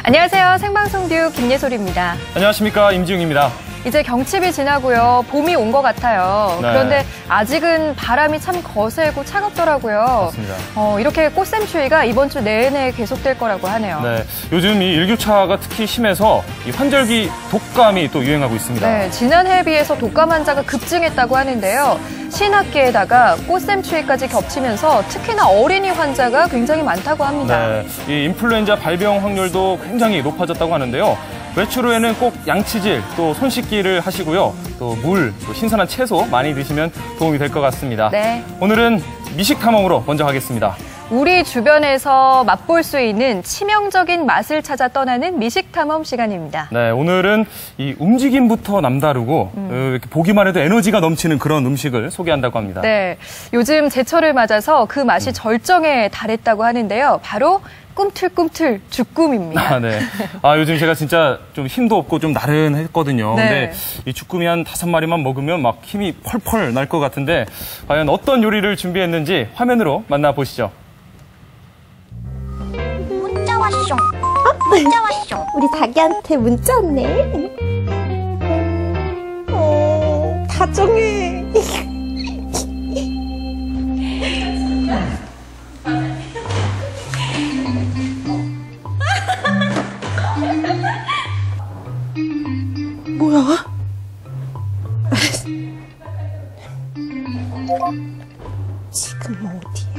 안녕하세요. 생방송 듀 김예솔입니다. 안녕하십니까. 임지웅입니다. 이제 경칩이 지나고요. 봄이 온 것 같아요. 네. 그런데 아직은 바람이 참 거세고 차갑더라고요. 맞습니다. 이렇게 꽃샘추위가 이번 주 내내 계속될 거라고 하네요. 네, 요즘 이 일교차가 특히 심해서 이 환절기 독감이 또 유행하고 있습니다. 네, 지난해에 비해서 독감 환자가 급증했다고 하는데요. 신학기에다가 꽃샘추위까지 겹치면서 특히나 어린이 환자가 굉장히 많다고 합니다. 네, 이 인플루엔자 발병 확률도 굉장히 높아졌다고 하는데요. 외출 후에는 꼭 양치질, 또 손 씻기를 하시고요. 또 물, 또 신선한 채소 많이 드시면 도움이 될 것 같습니다. 네. 오늘은 미식 탐험으로 먼저 가겠습니다. 우리 주변에서 맛볼 수 있는 치명적인 맛을 찾아 떠나는 미식 탐험 시간입니다. 네, 오늘은 이 움직임부터 남다르고 이렇게 보기만 해도 에너지가 넘치는 그런 음식을 소개한다고 합니다. 네, 요즘 제철을 맞아서 그 맛이 절정에 달했다고 하는데요. 바로 꿈틀꿈틀 주꾸미입니다. 네. 요즘 제가 진짜 좀 힘도 없고 좀 나른했거든요. 네. 근데 이 주꾸미 한 5마리만 먹으면 막 힘이 펄펄 날 것 같은데 과연 어떤 요리를 준비했는지 화면으로 만나보시죠. 문자 왔쇼. 문자 왔쇼. 우리 자기한테 문자 왔네. 다정해. 뭐야? 지금 어디야?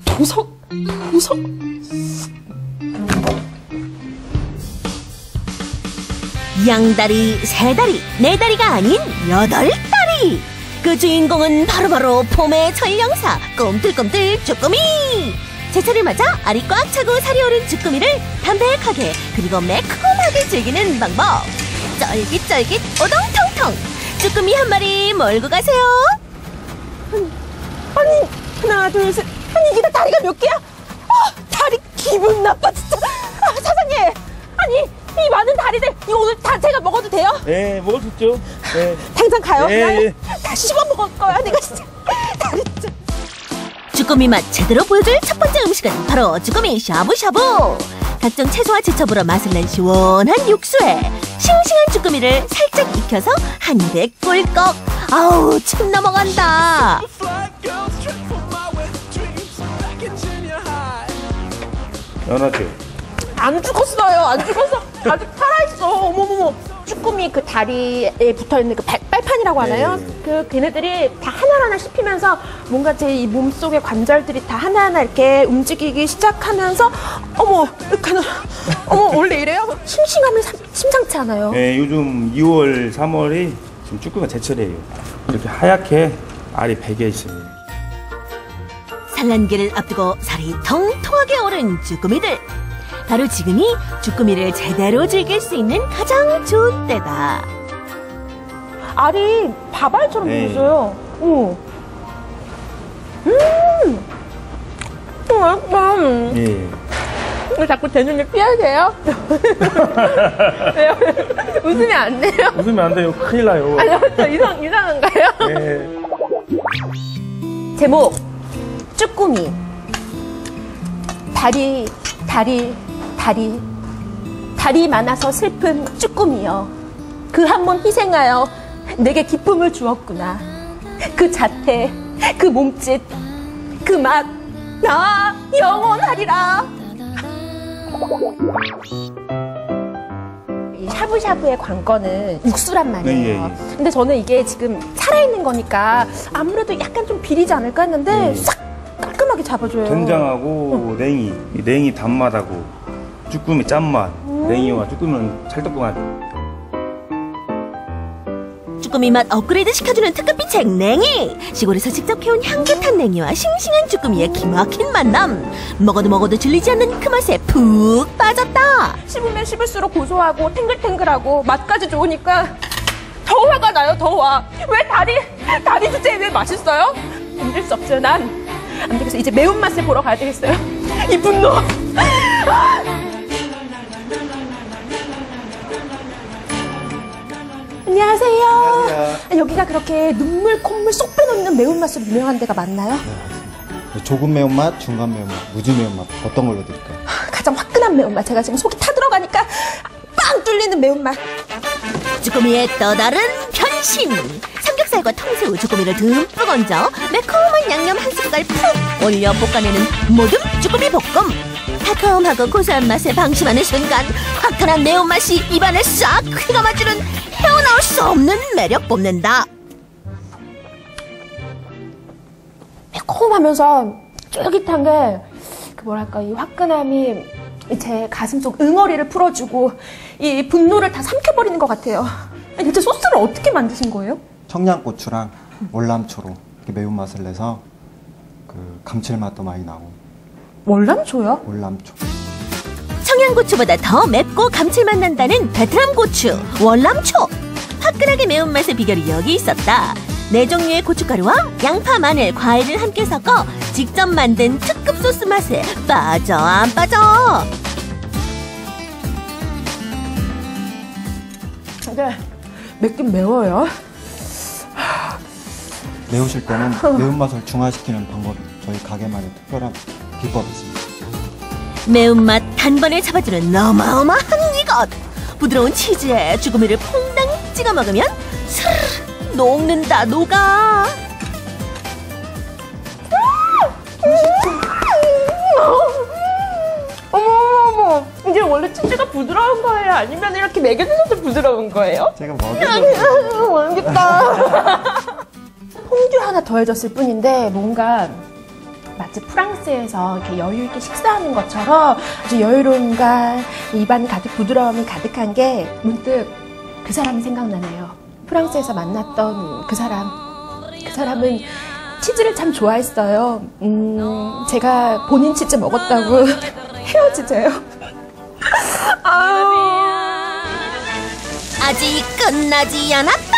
도석? 양다리, 세다리, 네다리가 아닌 8다리! 그 주인공은 바로바로 봄의 전령사 꿈틀꿈틀 주꾸미! 제철을 맞아 알이 꽉 차고 살이 오른 주꾸미를 담백하게 그리고 매콤하게 즐기는 방법! 쫄깃쫄깃 오동통통! 주꾸미 한 마리 몰고 가세요! 아니, 하나, 둘, 셋. 아니, 이게 다 다리가 몇 개야? 다리 기분 나빠, 진짜. 사장님! 아니, 이 많은 다리들, 이거 오늘 다 제가 먹어도 돼요? 네, 먹을 수 있죠. 네. 당장 가요. 네. 다 씹어 먹을 거야, 내가 진짜. 다리 진짜. 주꾸미 맛 제대로 보여줄 첫 번째 음식은 바로 주꾸미 샤브샤브! 각종 채소와 제첩으로 맛을 낸 시원한 육수에 싱싱한 주꾸미를 살짝 익혀서 한 입에 꿀꺽! 아우, 침 넘어간다! 연하지? 안 죽었어요. 안 죽었어. 아직 살아있어. 어머머머. 쭈꾸미 그 다리에 붙어있는 그 빨판이라고 하나요? 네. 걔네들이 다 하나하나 씹히면서 뭔가 제 이 몸속의 관절들이 다 하나하나 이렇게 움직이기 시작하면서 어머, 원래 이래요? 싱싱하면 심상치 않아요. 네, 요즘 2월, 3월이 지금 쭈꾸미가 제철이에요. 이렇게 하얗게 알이 베개 있어요. 산란기를 앞두고 살이 통통하게 오른 주꾸미들. 바로 지금이 주꾸미를 제대로 즐길 수 있는 가장 좋은 때다. 알이 밥알처럼 네. 생겼어요. 맛있다. 예. 왜 자꾸 제 눈을 피하세요? 왜요? 웃으면 안 돼요? 웃으면 안 돼요. 큰일 나요. 아니요, 저 이상한가요? 네. 제목, 쭈꾸미. 다리 많아서 슬픈 쭈꾸미여. 그 한 몸 희생하여 내게 기쁨을 주었구나. 그 자태, 그 몸짓, 그 맛, 나 영원하리라. 이 샤브샤브의 관건은 육수란 말이에요. 예. 근데 저는 이게 지금 살아있는 거니까 아무래도 약간 좀 비리지 않을까 했는데 싹 깔끔하게 잡아줘요. 된장하고 냉이, 이 냉이 단맛하고 쭈꾸미 짠맛, 냉이와 쭈꾸미는 찰떡궁합. 쭈꾸미 맛 업그레이드 시켜주는 특급 책 냉이! 시골에서 직접 캐온 향긋한 냉이와 싱싱한 쭈꾸미의 기막힌 만남! 먹어도 질리지 않는 그 맛에 푹 빠졌다! 씹으면 씹을수록 고소하고 탱글탱글하고 맛까지 좋으니까 더 화가 나요. 더 화. 왜 다리 주제에 왜 맛있어요? 견딜 수 없어요. 난 안 되겠어. 이제 매운맛을 보러 가야 되겠어요. 이 분노. 안녕하세요. 안녕하세요. 여기가 그렇게 눈물 콧물 쏙 빼놓는 매운맛으로 유명한 데가 맞나요? 조금 매운맛, 중간 매운맛, 무지 매운맛 어떤 걸로 드릴까요? 가장 화끈한 매운맛. 제가 지금 속이 타들어가니까 빵 뚫리는 매운맛. 쭈꾸미의 또 다른 변신! 삼겹살과 통새우, 쭈꾸미를 듬뿍 얹어 매콤한 양념 한 숟갈 푹 올려 볶아내는 모듬 쭈꾸미 볶음. 달콤하고 고소한 맛에 방심하는 순간 화끈한 매운맛이 입안에 싹 휘감아주는 헤어나올 수 없는 매력 뽐낸다. 매콤하면서 쫄깃한 게 뭐랄까 이 화끈함이 제 가슴 속 응어리를 풀어주고 이 분노를 다 삼켜버리는 것 같아요. 대체 소스를 어떻게 만드신 거예요? 청양고추랑 월남초로 이렇게 매운맛을 내서 그 감칠맛도 많이 나고. 월남초요? 월남초. 청양고추보다 더 맵고 감칠맛 난다는 베트남 고추, 월남초. 화끈하게 매운맛의 비결이 여기 있었다. 4종류의 고춧가루와 양파, 마늘, 과일을 함께 섞어 직접 만든 특급 소스 맛에 빠져 안 빠져. 근데 맵긴 매워요. 매우실 때는 매운맛을 중화시키는 방법이 저희 가게만의 특별한 비법이습니다. 매운맛 단번에 잡아주는 어마어마한 이것. 부드러운 치즈에 쭈꾸미를 퐁당 찍어 먹으면 스르르 녹는다 녹아. 어머 이게 원래 치즈가 부드러운 거예요? 아니면 이렇게 먹여주셔서 부드러운 거예요? 제가 먹여서 모르겠다. 퐁듀 하나 더해졌을 뿐인데 뭔가 마치 프랑스에서 이렇게 여유 있게 식사하는 것처럼 아주 여유로움과 입안 가득 부드러움이 가득한 게 문득 그 사람이 생각나네요. 프랑스에서 만났던 그 사람은 치즈를 참 좋아했어요. 제가 본인 치즈 먹었다고 헤어지재요. 아직 끝나지 않았다.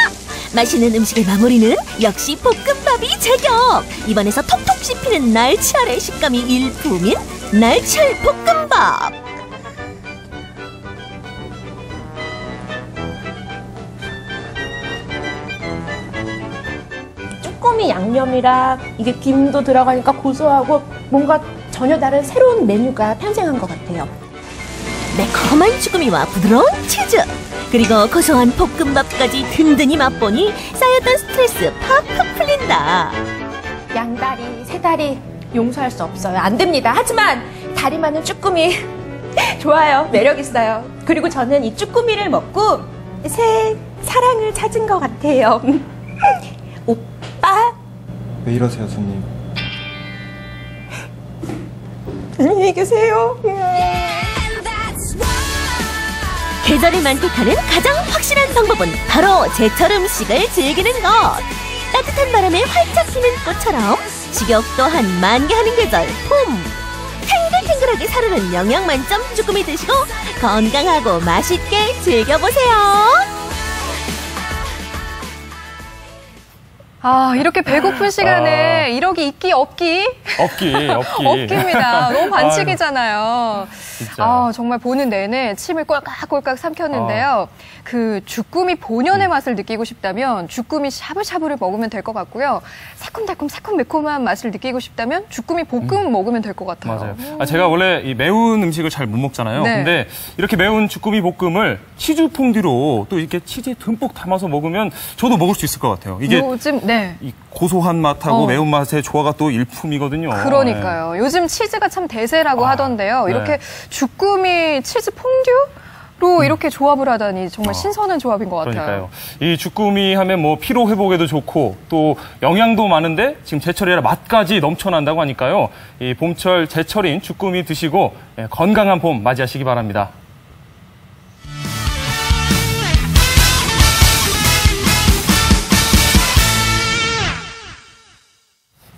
맛있는 음식의 마무리는 역시 볶음밥이 제격. 입안에서 톡톡 씹히는 날치알의 식감이 일품인 날치알 볶음밥. 쭈꾸미 양념이라 이게 김도 들어가니까 고소하고 뭔가 전혀 다른 새로운 메뉴가 탄생한 것 같아요. 매콤한 쭈꾸미와 부드러운 치즈, 그리고 고소한 볶음밥까지 든든히 맛보니 쌓였던 스트레스 팍팍 풀린다. 양다리, 새다리 용서할 수 없어요. 안 됩니다. 하지만 다리 많은 쭈꾸미 좋아요. 매력 있어요. 그리고 저는 이 쭈꾸미를 먹고 새 사랑을 찾은 것 같아요. 오빠 왜 이러세요, 손님? 안녕히 계세요. 계절을 만끽하는 가장 확실한 방법은 바로 제철 음식을 즐기는 것. 따뜻한 바람에 활짝 피는 꽃처럼 식욕 또한 만개하는 계절 봄. 탱글탱글하게 사르는 영양 만점 쭈꾸미 드시고 건강하고 맛있게 즐겨보세요. 이렇게 배고픈 시간에 이러기 있기 없기? 없기입니다. 너무 반칙이잖아요. 진짜. 정말 보는 내내 침을 꼴깍꼴깍 삼켰는데요. 그 주꾸미 본연의 맛을 느끼고 싶다면 주꾸미 샤브샤브를 먹으면 될 것 같고요. 새콤달콤 새콤매콤한 맛을 느끼고 싶다면 주꾸미 볶음 먹으면 될 것 같아요. 맞아요. 제가 원래 이 매운 음식을 잘 못 먹잖아요. 네. 근데 이렇게 매운 주꾸미 볶음을 치즈 퐁듀로 또 이렇게 치즈에 듬뿍 담아서 먹으면 저도 먹을 수 있을 것 같아요. 이게 요즘 이 고소한 맛하고 매운맛의 조화가 또 일품이거든요. 그러니까요. 네. 요즘 치즈가 참 대세라고 하던데요. 네. 이렇게 주꾸미 치즈 퐁듀로 이렇게 조합을 하다니 정말 신선한 조합인 것 같아요. 그러니까요. 이 주꾸미 하면 뭐 피로 회복에도 좋고 또 영양도 많은데 지금 제철이라 맛까지 넘쳐난다고 하니까요. 이 봄철 제철인 주꾸미 드시고 건강한 봄 맞이하시기 바랍니다.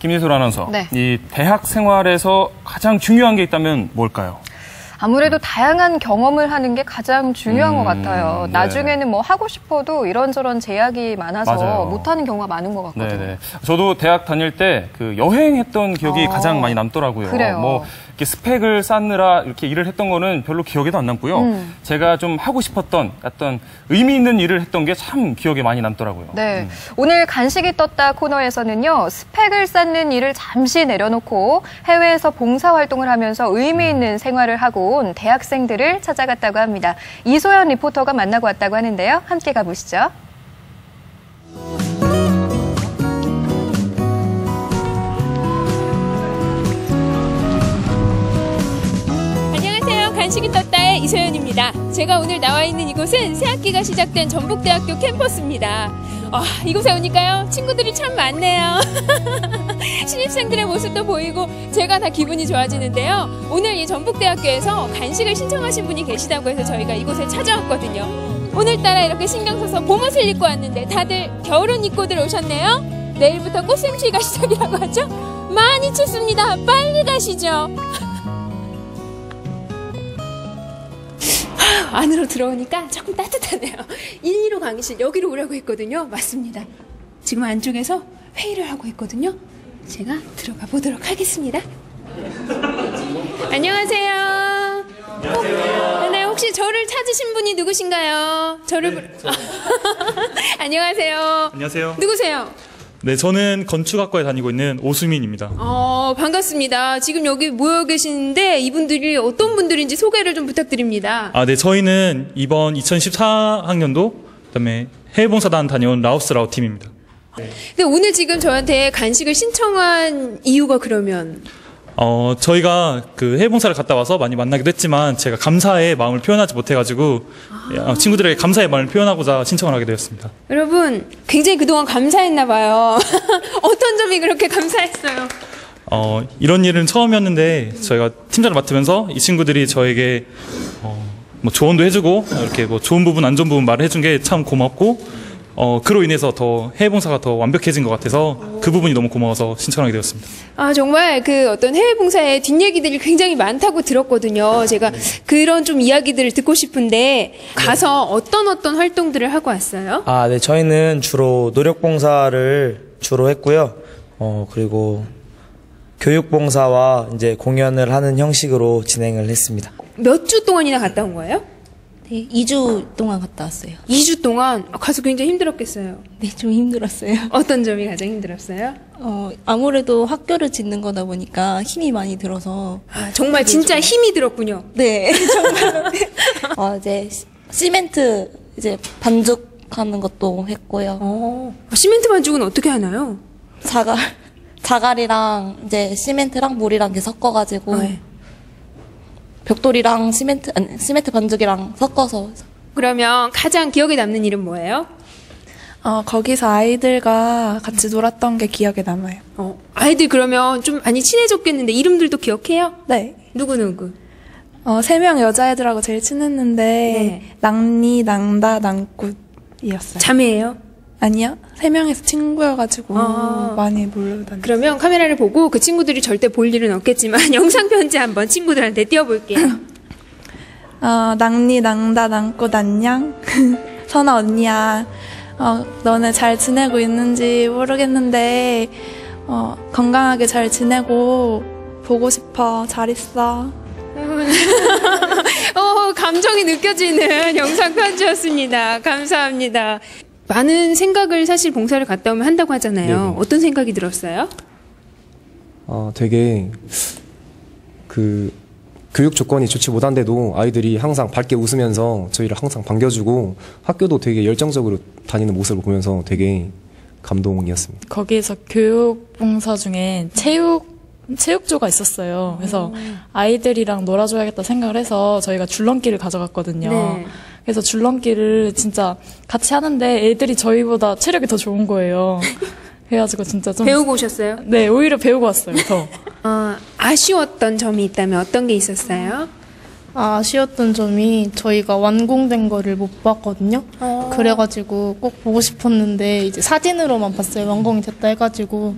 김예솔 아나운서, 네. 이 대학 생활에서 가장 중요한 게 있다면 뭘까요? 아무래도 다양한 경험을 하는 게 가장 중요한 것 같아요. 네. 나중에는 뭐 하고 싶어도 이런저런 제약이 많아서 맞아요. 못하는 경우가 많은 것 같거든요. 네네. 저도 대학 다닐 때 그 여행했던 기억이 가장 많이 남더라고요. 그래요. 뭐 이렇게 스펙을 쌓느라 이렇게 일을 했던 거는 별로 기억에도 안 남고요. 제가 좀 하고 싶었던 어떤 의미 있는 일을 했던 게 참 기억에 많이 남더라고요. 네. 오늘 간식이 떴다 코너에서는요, 스펙을 쌓는 일을 잠시 내려놓고 해외에서 봉사활동을 하면서 의미 있는 생활을 하고 온 대학생들을 찾아갔다고 합니다. 이소연 리포터가 만나고 왔다고 하는데요. 함께 가보시죠. 간식이 떴다의 이소연입니다. 제가 오늘 나와 있는 이곳은 새학기가 시작된 전북대학교 캠퍼스입니다. 이곳에 오니까요, 친구들이 참 많네요. 신입생들의 모습도 보이고 제가 다 기분이 좋아지는데요. 오늘 이 전북대학교에서 간식을 신청하신 분이 계시다고 해서 저희가 이곳에 찾아왔거든요. 오늘따라 이렇게 신경 써서 봄옷을 입고 왔는데 다들 겨울옷 입고들 오셨네요. 내일부터 꽃샘추위가 시작이라고 하죠? 많이 춥습니다. 빨리 가시죠. 안으로 들어오니까 조금 따뜻하네요. 1, 2로 강의실 여기로 오라고 했거든요. 맞습니다. 지금 안쪽에서 회의를 하고 있거든요. 제가 들어가 보도록 하겠습니다. 안녕하세요. 네, 혹시 저를 찾으신 분이 누구신가요? 안녕하세요. 안녕하세요. 누구세요? 네, 저는 건축학과에 다니고 있는 오수민입니다. 반갑습니다. 지금 여기 모여 계시는데 이분들이 어떤 분들인지 소개를 좀 부탁드립니다. 네, 저희는 이번 2014학년도 그다음에 해외봉사단 다녀온 라오스 팀입니다. 근데 오늘 지금 저한테 간식을 신청한 이유가 그러면? 저희가 그 해외봉사를 갔다 와서 많이 만나기도 했지만 제가 감사의 마음을 표현하지 못해가지고 친구들에게 감사의 마음을 표현하고자 신청을 하게 되었습니다. 여러분, 굉장히 그동안 감사했나 봐요. 어떤 점이 그렇게 감사했어요? 이런 일은 처음이었는데 저희가 팀장을 맡으면서 이 친구들이 저에게 뭐 조언도 해주고 이렇게 뭐 좋은 부분 안 좋은 부분 말을 해준 게 참 고맙고 그로 인해서 더 해외봉사가 더 완벽해진 것 같아서 그 부분이 너무 고마워서 신청하게 되었습니다. 정말 그 어떤 해외봉사의 뒷얘기들이 굉장히 많다고 들었거든요. 제가 그런 좀 이야기들을 듣고 싶은데 가서 어떤 활동들을 하고 왔어요? 네, 저희는 주로 노력봉사를 주로 했고요. 그리고 교육봉사와 이제 공연을 하는 형식으로 진행을 했습니다. 몇 주 동안이나 갔다 온 거예요? 네, 2주 동안 갔다 왔어요. 2주 동안 가서 굉장히 힘들었겠어요? 네, 좀 힘들었어요. 어떤 점이 가장 힘들었어요? 아무래도 학교를 짓는 거다 보니까 힘이 많이 들어서. 정말 진짜 힘이 들었군요. 네, 정말. 이제 시멘트 이제 반죽하는 것도 했고요. 시멘트 반죽은 어떻게 하나요? 자갈이랑 이제 시멘트랑 물이랑 이렇게 섞어가지고. 네. 벽돌이랑 시멘트 반죽이랑 섞어서. 그러면 가장 기억에 남는 일은 뭐예요? 거기서 아이들과 같이 놀았던 게 기억에 남아요. 아이들 그러면 좀 많이 친해졌겠는데 이름들도 기억해요? 네. 누구? 3명 여자애들하고 제일 친했는데, 네. 낭니, 낭다, 낭굿이었어요. 자매예요? 아니요. 3명에서 친구여가지고 많이 몰려다녔어요. 그러면 카메라를 보고 그 친구들이 절대 볼 일은 없겠지만 영상 편지 한번 친구들한테 띄워볼게요. 낭니, 낭다, 낭꽃 안녕. 선아 언니야. 너네 잘 지내고 있는지 모르겠는데 건강하게 잘 지내고 보고 싶어. 잘 있어. 감정이 느껴지는 영상 편지였습니다. 감사합니다. 많은 생각을 사실 봉사를 갔다 오면 한다고 하잖아요. 네네. 어떤 생각이 들었어요? 되게 교육 조건이 좋지 못한데도 아이들이 항상 밝게 웃으면서 저희를 항상 반겨주고 학교도 되게 열정적으로 다니는 모습을 보면서 되게 감동이었습니다. 거기에서 교육봉사 중에 체육조가 있었어요. 그래서 아이들이랑 놀아줘야겠다 생각을 해서 저희가 줄넘기를 가져갔거든요. 네. 그래서 줄넘기를 진짜 같이 하는데 애들이 저희보다 체력이 더 좋은 거예요. 그래가지고 진짜 좀 배우고 오셨어요? 네, 오히려 배우고 왔어요. 더. 아쉬웠던 점이 있다면 어떤 게 있었어요? 아쉬웠던 점이 저희가 완공된 거를 못 봤거든요. 그래가지고 꼭 보고 싶었는데 이제 사진으로만 봤어요. 완공이 됐다 해가지고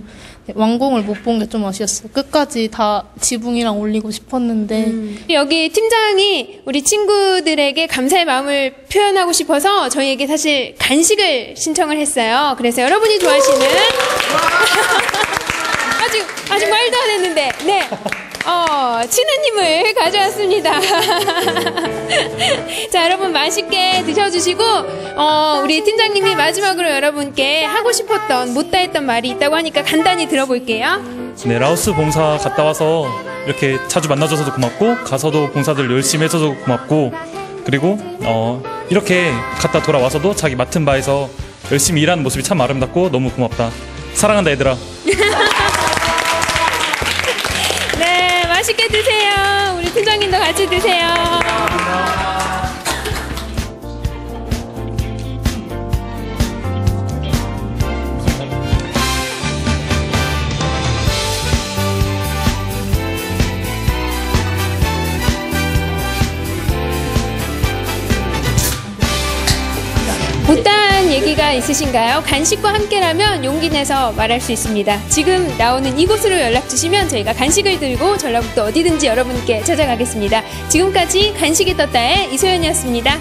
완공을 못 본 게 좀 아쉬웠어요. 끝까지 다 지붕이랑 올리고 싶었는데 여기 팀장이 우리 친구들에게 감사의 마음을 표현하고 싶어서 저희에게 사실 간식을 신청을 했어요. 그래서 여러분이 좋아하시는 아직 말도 안 했는데 네. 치느님을 가져왔습니다. 자, 여러분 맛있게 드셔주시고, 우리 팀장님이 마지막으로 여러분께 하고 싶었던, 못다 했던 말이 있다고 하니까 간단히 들어볼게요. 네, 라오스 봉사 갔다 와서 이렇게 자주 만나줘서도 고맙고, 가서도 봉사들 열심히 해줘서 고맙고, 그리고, 이렇게 갔다 돌아와서도 자기 맡은 바에서 열심히 일하는 모습이 참 아름답고 너무 고맙다. 사랑한다, 얘들아. 네, 맛있게 드세요. 우리 팀장님도 같이 드세요. 못다한 얘기가 있으신가요? 간식과 함께라면 용기 내서 말할 수 있습니다. 지금 나오는 이곳으로 연락 주시면 저희가 간식을 들고 전라북도 어디든지 여러분께 찾아가겠습니다. 지금까지 간식이 떴다의 이소연이었습니다.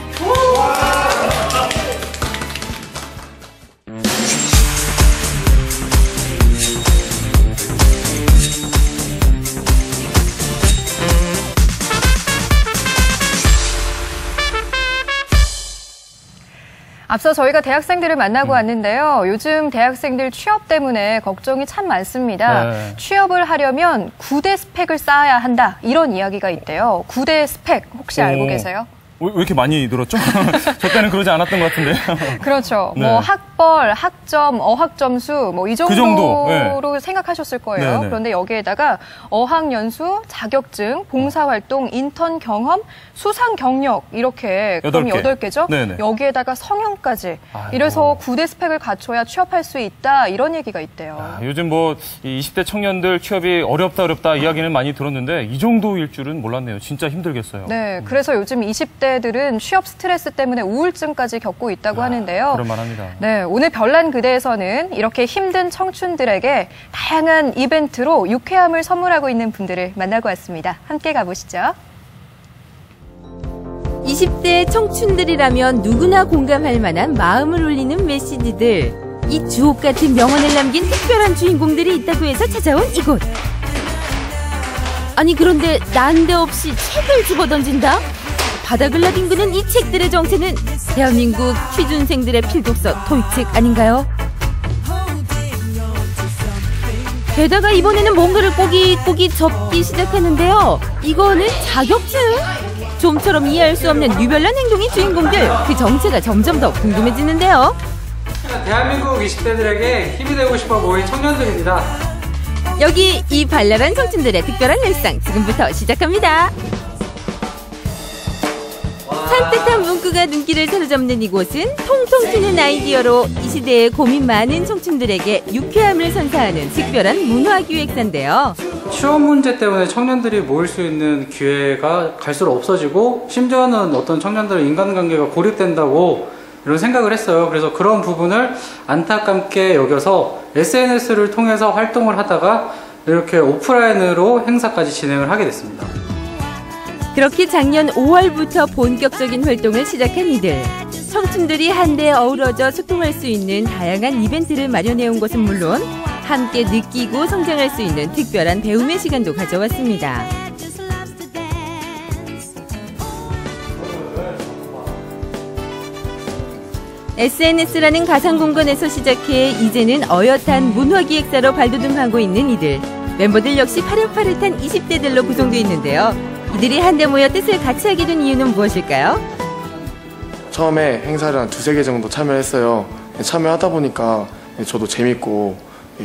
앞서 저희가 대학생들을 만나고 왔는데요. 요즘 대학생들 취업 때문에 걱정이 참 많습니다. 네. 취업을 하려면 9대 스펙을 쌓아야 한다. 이런 이야기가 있대요. 9대 스펙 혹시 알고 계세요? 왜 이렇게 많이 늘었죠? 저 때는 그러지 않았던 것 같은데. 그렇죠. 네. 뭐 학벌, 학점, 어학 점수 뭐 이 정도로 네. 생각하셨을 거예요. 네네. 그런데 여기에다가 어학 연수, 자격증, 봉사활동, 인턴 경험, 수상 경력 이렇게 그럼 8개죠? 네네. 여기에다가 성형까지. 아이고. 이래서 9대 스펙을 갖춰야 취업할 수 있다. 이런 얘기가 있대요. 요즘 뭐 20대 청년들 취업이 어렵다 이야기는 많이 들었는데 이 정도일 줄은 몰랐네요. 진짜 힘들겠어요. 네, 그래서 요즘 20대들은 취업 스트레스 때문에 우울증까지 겪고 있다고 하는데요. 그럴만합니다. 네, 오늘 별난 그대에서는 이렇게 힘든 청춘들에게 다양한 이벤트로 유쾌함을 선물하고 있는 분들을 만나고 왔습니다. 함께 가보시죠. 20대 청춘들이라면 누구나 공감할 만한 마음을 울리는 메시지들. 이 주옥 같은 명언을 남긴 특별한 주인공들이 있다고 해서 찾아온 이곳. 아니 그런데 난데없이 책을 집어던진다? 바닥을 나뒹구는 이 책들의 정체는 대한민국 취준생들의 필독서 토익책 아닌가요? 게다가 이번에는 뭔가를 꼬깃꼬깃 접기 시작하는데요. 이거는 자격증? 좀처럼 이해할 수 없는 유별난 행동의 주인공들. 그 정체가 점점 더 궁금해지는데요. 대한민국 20대들에게 힘이 되고 싶어 모인 청년들입니다. 여기 이 발랄한 청춘들의 특별한 일상 지금부터 시작합니다. 산뜻한 문구가 눈길을 사로잡는 이곳은 통통 튀는 아이디어로 이 시대에 고민 많은 청춘들에게 유쾌함을 선사하는 특별한 문화기획사인데요. 취업 문제 때문에 청년들이 모일 수 있는 기회가 갈수록 없어지고 심지어는 어떤 청년들은 인간관계가 고립된다고 이런 생각을 했어요. 그래서 그런 부분을 안타깝게 여겨서 SNS를 통해서 활동을 하다가 이렇게 오프라인으로 행사까지 진행을 하게 됐습니다. 그렇게 작년 5월부터 본격적인 활동을 시작한 이들. 청춘들이 한데 어우러져 소통할 수 있는 다양한 이벤트를 마련해온 것은 물론 함께 느끼고 성장할 수 있는 특별한 배움의 시간도 가져왔습니다. SNS라는 가상공간에서 시작해 이제는 어엿한 문화기획사로 발돋움하고 있는 이들. 멤버들 역시 파릇파릇한 20대들로 구성되어 있는데요. 이들이 한데 모여 뜻을 같이 하게 된 이유는 무엇일까요? 처음에 행사를 한 2-3개 정도 참여했어요. 참여하다 보니까 저도 재밌고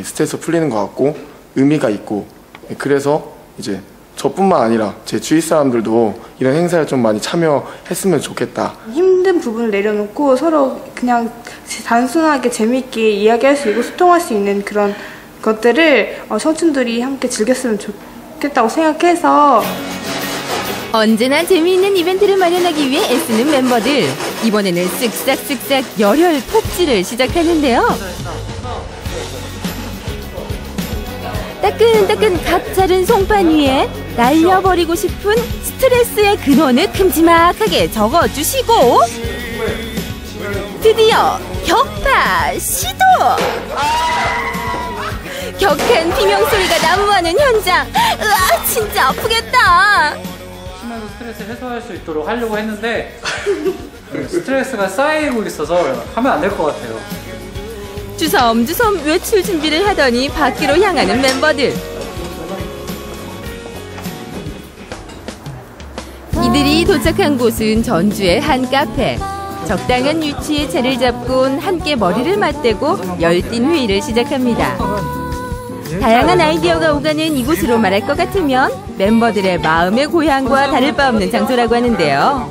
스트레스 풀리는 것 같고 의미가 있고 그래서 이제 저뿐만 아니라 제 주위 사람들도 이런 행사에 좀 많이 참여했으면 좋겠다. 힘든 부분을 내려놓고 서로 그냥 단순하게 재미있게 이야기할 수 있고 소통할 수 있는 그런 것들을 청춘들이 함께 즐겼으면 좋겠다고 생각해서 언제나 재미있는 이벤트를 마련하기 위해 애쓰는 멤버들. 이번에는 쓱싹쓱싹 열혈 톱질을 시작하는데요. 따끈따끈 갓 자른 송판 위에 날려버리고 싶은 스트레스의 근원을 큼지막하게 적어주시고 드디어 격파 시도! 격한 비명소리가 난무하는 현장. 으아, 진짜 아프겠다. 심해서 스트레스 해소할 수 있도록 하려고 했는데 스트레스가 쌓이고 있어서 하면 안 될 것 같아요. 주섬주섬 외출 준비를 하더니 밖으로 향하는 멤버들. 이들이 도착한 곳은 전주의 한 카페. 적당한 위치에 자리를 잡곤 함께 머리를 맞대고 열띤 회의를 시작합니다. 다양한 아이디어가 오가는 이곳으로 말할 것 같으면 멤버들의 마음의 고향과 다를 바 없는 장소라고 하는데요.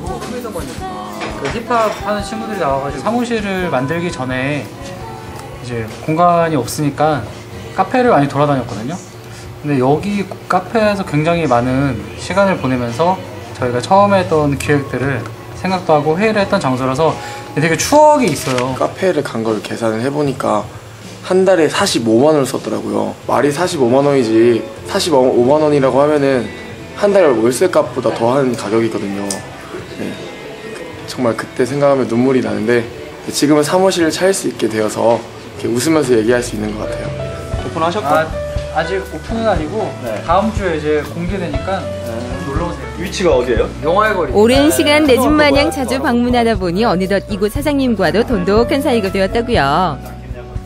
그 힙합 하는 친구들이 나와가지고 사무실을 만들기 전에 이제 공간이 없으니까 카페를 많이 돌아다녔거든요. 근데 여기 카페에서 굉장히 많은 시간을 보내면서 저희가 처음에 했던 기획들을 생각도 하고 회의를 했던 장소라서 되게 추억이 있어요. 카페를 간 걸 계산을 해보니까 한 달에 45만 원을 썼더라고요. 말이 45만 원이지 45만 원이라고 하면은 한 달 월세값보다 더한 가격이거든요. 네. 정말 그때 생각하면 눈물이 나는데 지금은 사무실을 차릴 수 있게 되어서 이렇게 웃으면서 얘기할 수 있는 것 같아요. 오픈하셨고? 아직 오픈은 아니고 다음 주에 이제 공개되니까 놀러오세요. 위치가 어디예요? 영화의 거리. 오랜 시간 내 집 마냥 자주 방문하다 보니 어느덧 이곳 사장님과도 돈독한 사이가 되었다고요.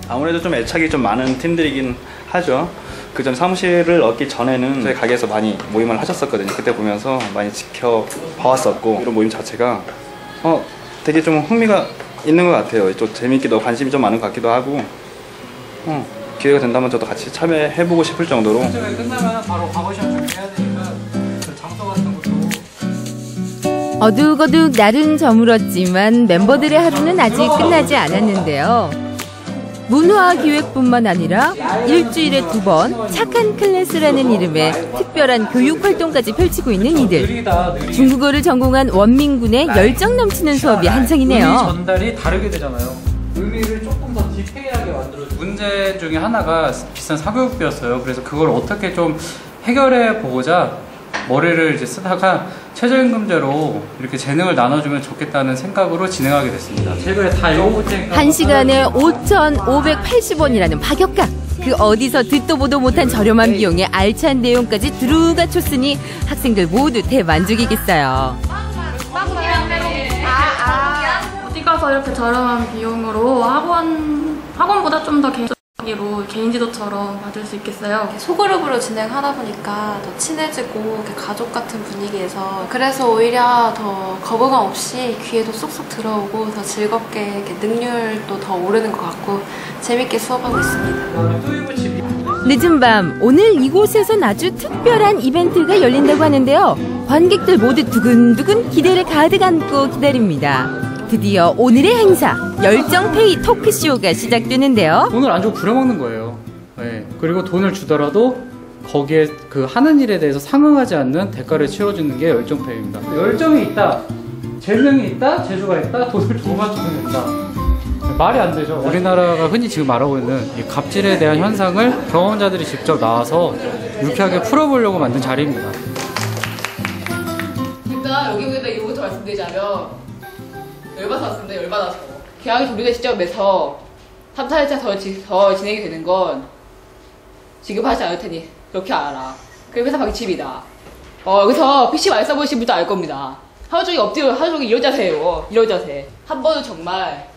아무래도 좀 애착이 좀 많은 팀들이긴 하죠. 그 전 사무실을 얻기 전에는 저희 가게에서 많이 모임을 하셨었거든요. 그때 보면서 많이 지켜봐왔었고 이런 모임 자체가 되게 좀 흥미가 있는 것 같아요. 또 재밌기도 관심이 좀 많은 것 같기도 하고 기회가 된다면 저도 같이 참여해보고 싶을 정도로. 끝나면 바로 과거시험 준비해야 되니까 그 장소 같은 것도. 어둑어둑 날은 저물었지만 멤버들의 하루는 아직 끝나지 않았는데요. 문화기획뿐만 아니라 일주일에 2번 착한 클래스라는 이름의 특별한 교육활동까지 펼치고 있는 이들. 중국어를 전공한 원민군의 열정 넘치는 수업이 한창이네요. 의미 전달이 다르게 되잖아요. 의미를 조금 더 디테일하게 만들어줘. 문제 중에 하나가 비싼 사교육비였어요. 그래서 그걸 어떻게 좀 해결해 보고자 머리를 이제 쓰다가 최저임금제로 이렇게 재능을 나눠주면 좋겠다는 생각으로 진행하게 됐습니다. 제가 다 읽어보니까 1시간에 5,580원이라는 파격가. 그 어디서 듣도 보도 못한 저렴한 비용에 알찬 내용까지 두루가 쳤으니 학생들 모두 대만족이겠어요. 어디 가서 이렇게 저렴한 비용으로 학원보다 좀 더 개인 지도처럼 받을 수 있겠어요. 소그룹으로 진행하다 보니까 더 친해지고 가족 같은 분위기에서 그래서 오히려 더 거부감 없이 귀에도 쏙쏙 들어오고 더 즐겁게 능률도 더 오르는 것 같고 재밌게 수업하고 있습니다. 늦은 밤 오늘 이곳에선 아주 특별한 이벤트가 열린다고 하는데요. 관객들 모두 두근두근 기대를 가득 안고 기다립니다. 드디어 오늘의 행사 열정페이 토크쇼가 시작되는데요. 돈을 안 주고 부려먹는 거예요. 네. 그리고 돈을 주더라도 거기에 그 하는 일에 대해서 상응하지 않는 대가를 치러주는 게 열정페이입니다. 열정이 있다, 재능이 있다, 재주가 있다, 돈을 주고 맞추면 된다. 말이 안 되죠. 우리나라가 흔히 지금 말하고 있는 이 갑질에 대한 현상을 경험자들이 직접 나와서 유쾌하게 풀어보려고 만든 자리입니다. 일단 여기보다 이거부터 말씀드리자면 열받아서 왔습니다. 열받아서 계약이 우리가 직접 매서 3, 4일차 더 진행이 되는 건 지급하지 않을 테니 그렇게 알아. 그리고 회사 방침이다. 여기서 PC 많이 써보신 분도 알 겁니다. 하루 종일 엎드려, 하루 종일 이런 자세예요. 이런 자세. 한 번은 정말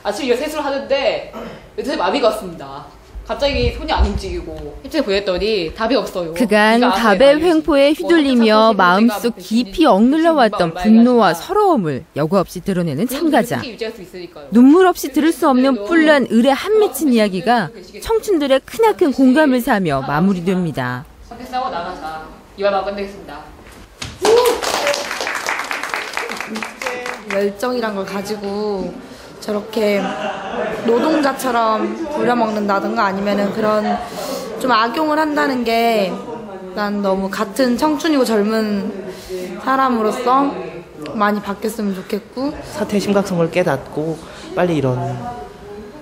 아침에 이런 세수를 하는데 요새 마비가 왔습니다. 갑자기 손이 안 움직이고 입장에 보냈더니 답이 없어요. 그간 답의 횡포에 휘둘리며 마음속 깊이 억눌러왔던 분노와 서러움을 여과 없이 드러내는 참가자. 눈물 없이 들을 수 없는 뿔난 을에 한 맺힌 이야기가 청춘들의 크나큰 공감을 사며 마무리됩니다. 밖에 싸고 나가자. 이말만 끝내겠습니다. 열정이란 걸 가지고 저렇게 노동자처럼 부려먹는다든가 아니면은 그런 좀 악용을 한다는 게 난 너무 같은 청춘이고 젊은 사람으로서 많이 바뀌었으면 좋겠고 사태의 심각성을 깨닫고 빨리 이런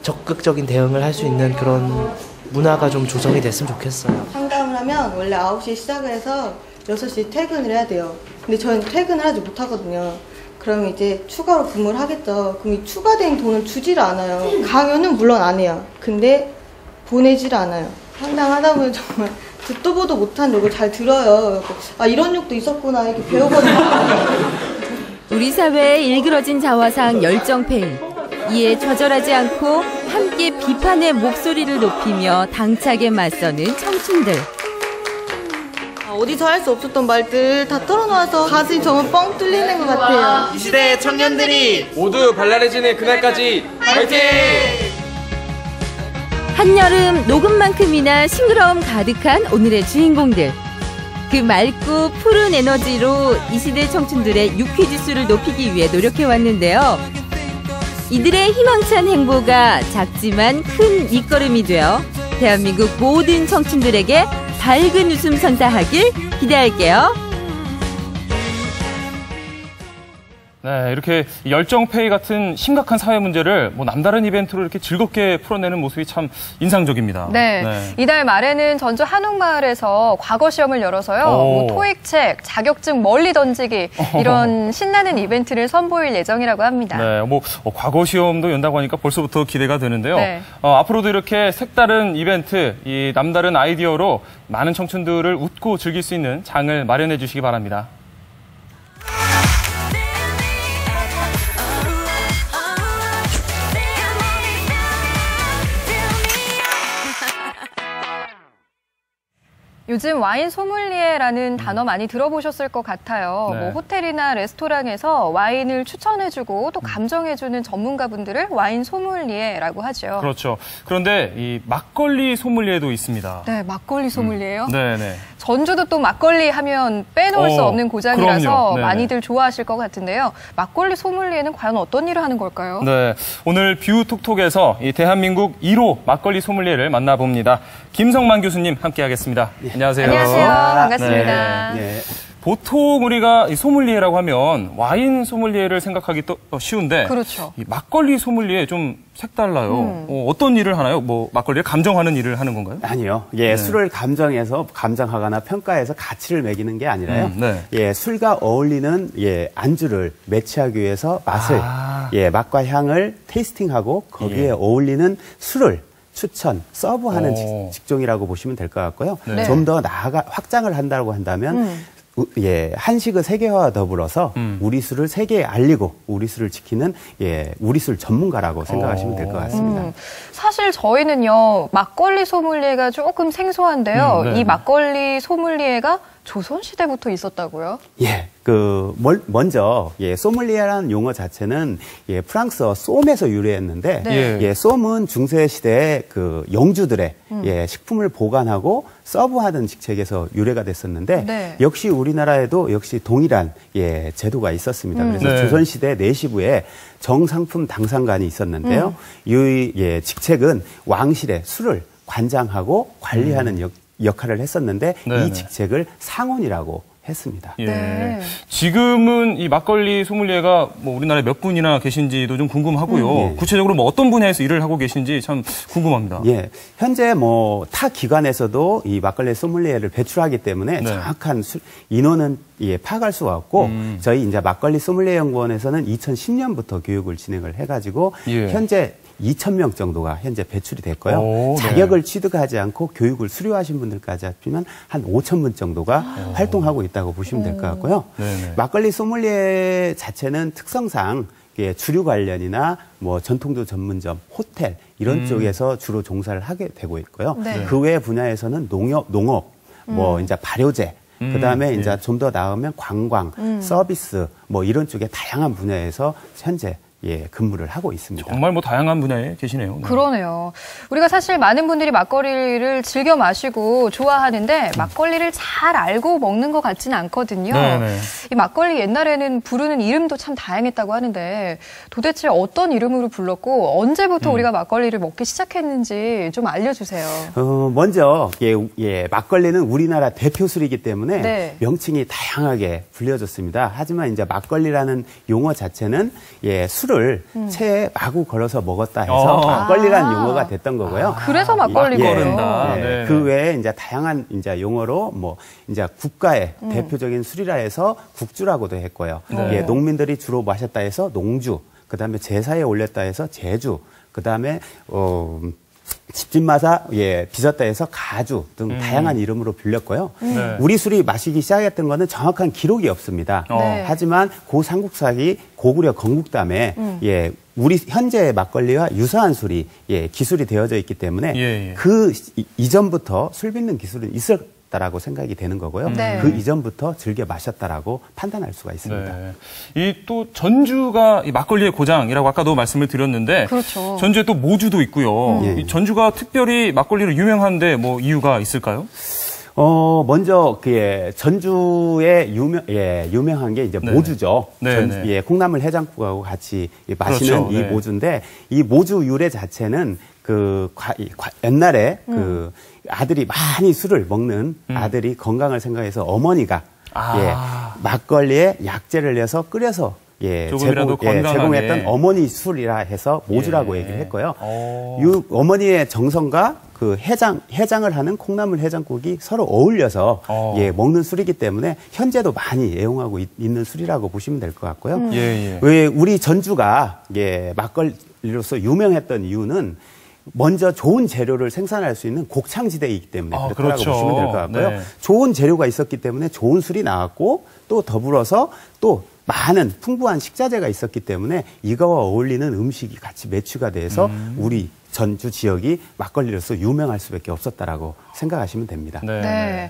적극적인 대응을 할 수 있는 그런 문화가 좀 조성이 됐으면 좋겠어요. 상담을 하면 원래 9시에 시작을 해서 6시에 퇴근을 해야 돼요. 근데 저는 퇴근을 하지 못하거든요. 그러면 이제 추가로 근무를 하겠죠. 그럼 이 추가된 돈을 주지를 않아요. 강연은 물론 안 해요. 근데 보내지를 않아요. 상담하다 보면 정말 듣도 보도 못한 욕을 잘 들어요. 아, 이런 욕도 있었구나 이렇게 배우거든요. 우리 사회의 일그러진 자화상 열정페이. 이에 좌절하지 않고 함께 비판의 목소리를 높이며 당차게 맞서는 청춘들. 어디서 할 수 없었던 말들 다 털어놓아서 가슴이 정말 뻥 뚫리는 것 같아요. 이 시대의 청년들이 모두 발랄해지는 그날까지 화이팅! 한여름 녹음만큼이나 싱그러움 가득한 오늘의 주인공들. 그 맑고 푸른 에너지로 이 시대 청춘들의 유쾌 지수를 높이기 위해 노력해왔는데요. 이들의 희망찬 행보가 작지만 큰 밑거름이 되어 대한민국 모든 청춘들에게 밝은 웃음 선사하길 기대할게요. 네, 이렇게 열정페이 같은 심각한 사회 문제를 뭐 남다른 이벤트로 이렇게 즐겁게 풀어내는 모습이 참 인상적입니다. 네, 이달 말에는 전주 한옥마을에서 과거 시험을 열어서요. 뭐 토익책, 자격증 멀리 던지기 이런 신나는 이벤트를 선보일 예정이라고 합니다. 네, 뭐 과거 시험도 연다고 하니까 벌써부터 기대가 되는데요. 네. 앞으로도 이렇게 색다른 이벤트, 이 남다른 아이디어로 많은 청춘들을 웃고 즐길 수 있는 장을 마련해 주시기 바랍니다. 요즘 와인 소믈리에라는 단어 많이 들어보셨을 것 같아요. 네. 뭐 호텔이나 레스토랑에서 와인을 추천해주고 또 감정해주는 전문가분들을 와인 소믈리에라고 하죠. 그렇죠. 그런데 이 막걸리 소믈리에도 있습니다. 네, 막걸리 소믈리에요? 네네. 전주도 또 막걸리 하면 빼놓을 수 없는 고장이라서 많이들 좋아하실 것 같은데요. 막걸리 소믈리에는 과연 어떤 일을 하는 걸까요? 네, 오늘 뷰톡톡에서 이 대한민국 1호 막걸리 소믈리에를 만나봅니다. 김성만 교수님 함께하겠습니다. 네. 안녕하세요. 안녕하세요. 반갑습니다. 네. 네. 보통 우리가 이 소믈리에라고 하면 와인 소믈리에를 생각하기 또 쉬운데, 그렇죠. 이 막걸리 소믈리에 좀 색달라요. 어떤 일을 하나요? 뭐 막걸리를 감정하는 일을 하는 건가요? 아니요. 예, 네. 술을 감정하거나 평가해서 가치를 매기는 게 아니라요. 네. 예, 술과 어울리는 안주를 매치하기 위해서 맛을 맛과 향을 테이스팅하고 거기에 어울리는 술을 추천, 서브하는 직종이라고 보시면 될 것 같고요. 네. 좀 더 나아가 확장을 한다고 한다면 한식의 세계화와 더불어서 우리 술을 세계에 알리고 우리 술을 지키는 우리 술 전문가라고 생각하시면 될 것 같습니다. 사실 저희는요, 막걸리 소믈리에가 조금 생소한데요. 이 막걸리 소믈리에가 조선시대부터 있었다고요? 예, 먼저, 소믈리에라는 용어 자체는, 프랑스어 솜에서 유래했는데, 솜은 중세시대에 영주들의, 식품을 보관하고 서브하는 직책에서 유래가 됐었는데, 역시 우리나라에도 역시 동일한, 제도가 있었습니다. 그래서 조선시대 내시부에 정상품 당상관이 있었는데요. 이 직책은 왕실의 술을 관장하고 관리하는 역할을 했었는데 이 직책을 상원이라고 했습니다. 예. 지금은 이 막걸리 소믈리에가 뭐 우리나라에 몇 분이나 계신지도 좀 궁금하고요. 구체적으로 뭐 어떤 분야에서 일을 하고 계신지 참 궁금합니다. 예. 현재 뭐 타 기관에서도 이 막걸리 소믈리에를 배출하기 때문에 정확한 인원은 파악할 수가 없고 저희 이제 막걸리 소믈리에 연구원에서는 2010년부터 교육을 진행을 해가지고 현재 2,000명 정도가 현재 배출이 됐고요. 자격을 취득하지 않고 교육을 수료하신 분들까지 합치면 한 5,000분 정도가 활동하고 있다고 보시면 될 것 같고요. 막걸리 소믈리에 자체는 특성상 주류 관련이나 뭐 전통주 전문점, 호텔 이런 쪽에서 주로 종사를 하게 되고 있고요. 그 외 분야에서는 농업, 뭐 이제 발효제, 그다음에 이제 좀 더 나으면 관광, 서비스 뭐 이런 쪽에 다양한 분야에서 현재 근무를 하고 있습니다. 정말 뭐 다양한 분야에 계시네요. 네. 그러네요. 우리가 사실 많은 분들이 막걸리를 즐겨 마시고 좋아하는데 막걸리를 잘 알고 먹는 것 같지는 않거든요. 네네. 이 막걸리 옛날에는 부르는 이름도 참 다양했다고 하는데 도대체 어떤 이름으로 불렀고 언제부터 우리가 막걸리를 먹기 시작했는지 좀 알려주세요. 먼저 막걸리는 우리나라 대표 술이기 때문에 네. 명칭이 다양하게 불려졌습니다. 하지만 이제 막걸리라는 용어 자체는 술을 체에 마구 걸어서 먹었다 해서 막걸리라는 용어가 됐던 거고요. 그래서 막걸리 거른다. 그 외에 이제 다양한 이제 용어로 뭐 이제 국가의 대표적인 술이라 해서 국주라고도 했고요. 네. 농민들이 주로 마셨다 해서 농주, 그다음에 제사에 올렸다 해서 제주, 그다음에 집집마다 빚었다 해서 가주 등 다양한 이름으로 불렸고요. 네. 우리 술이 마시기 시작했던 거는 정확한 기록이 없습니다. 네. 하지만 고 삼국사기 고구려 건국담에 우리 현재의 막걸리와 유사한 술이 기술이 되어져 있기 때문에 그 이전부터 술 빚는 기술은 있었다라고 생각이 되는 거고요. 네. 그 이전부터 즐겨 마셨다라고 판단할 수가 있습니다. 네. 이 또 전주가 이 막걸리의 고장이라고 아까도 말씀을 드렸는데 그렇죠. 전주에 또 모주도 있고요. 이 전주가 특별히 막걸리로 유명한데 뭐 이유가 있을까요? 먼저 전주에 유명한 게 이제 모주죠. 콩나물 해장국하고 같이 마시는 그렇죠. 이 모주인데 이 모주 유래 자체는 옛날에 아들이 많이 술을 먹는 아들이 건강을 생각해서 어머니가 막걸리에 약재를 내서 끓여서 제공했던 어머니 술이라 해서 모주라고 얘기를 했고요. 어머니의 정성과 그 해장을 하는 콩나물 해장국이 서로 어울려서 먹는 술이기 때문에 현재도 많이 애용하고 있는 술이라고 보시면 될 것 같고요. 왜 우리 전주가 막걸리로서 유명했던 이유는 먼저 좋은 재료를 생산할 수 있는 곡창지대이기 때문에 그렇다고 그렇죠. 보시면 될 것 같고요. 네. 좋은 재료가 있었기 때문에 좋은 술이 나왔고 또 더불어서 또 많은 풍부한 식자재가 있었기 때문에 이거와 어울리는 음식이 같이 매치가 돼서 우리 전주 지역이 막걸리로서 유명할 수밖에 없었다라고 생각하시면 됩니다. 네.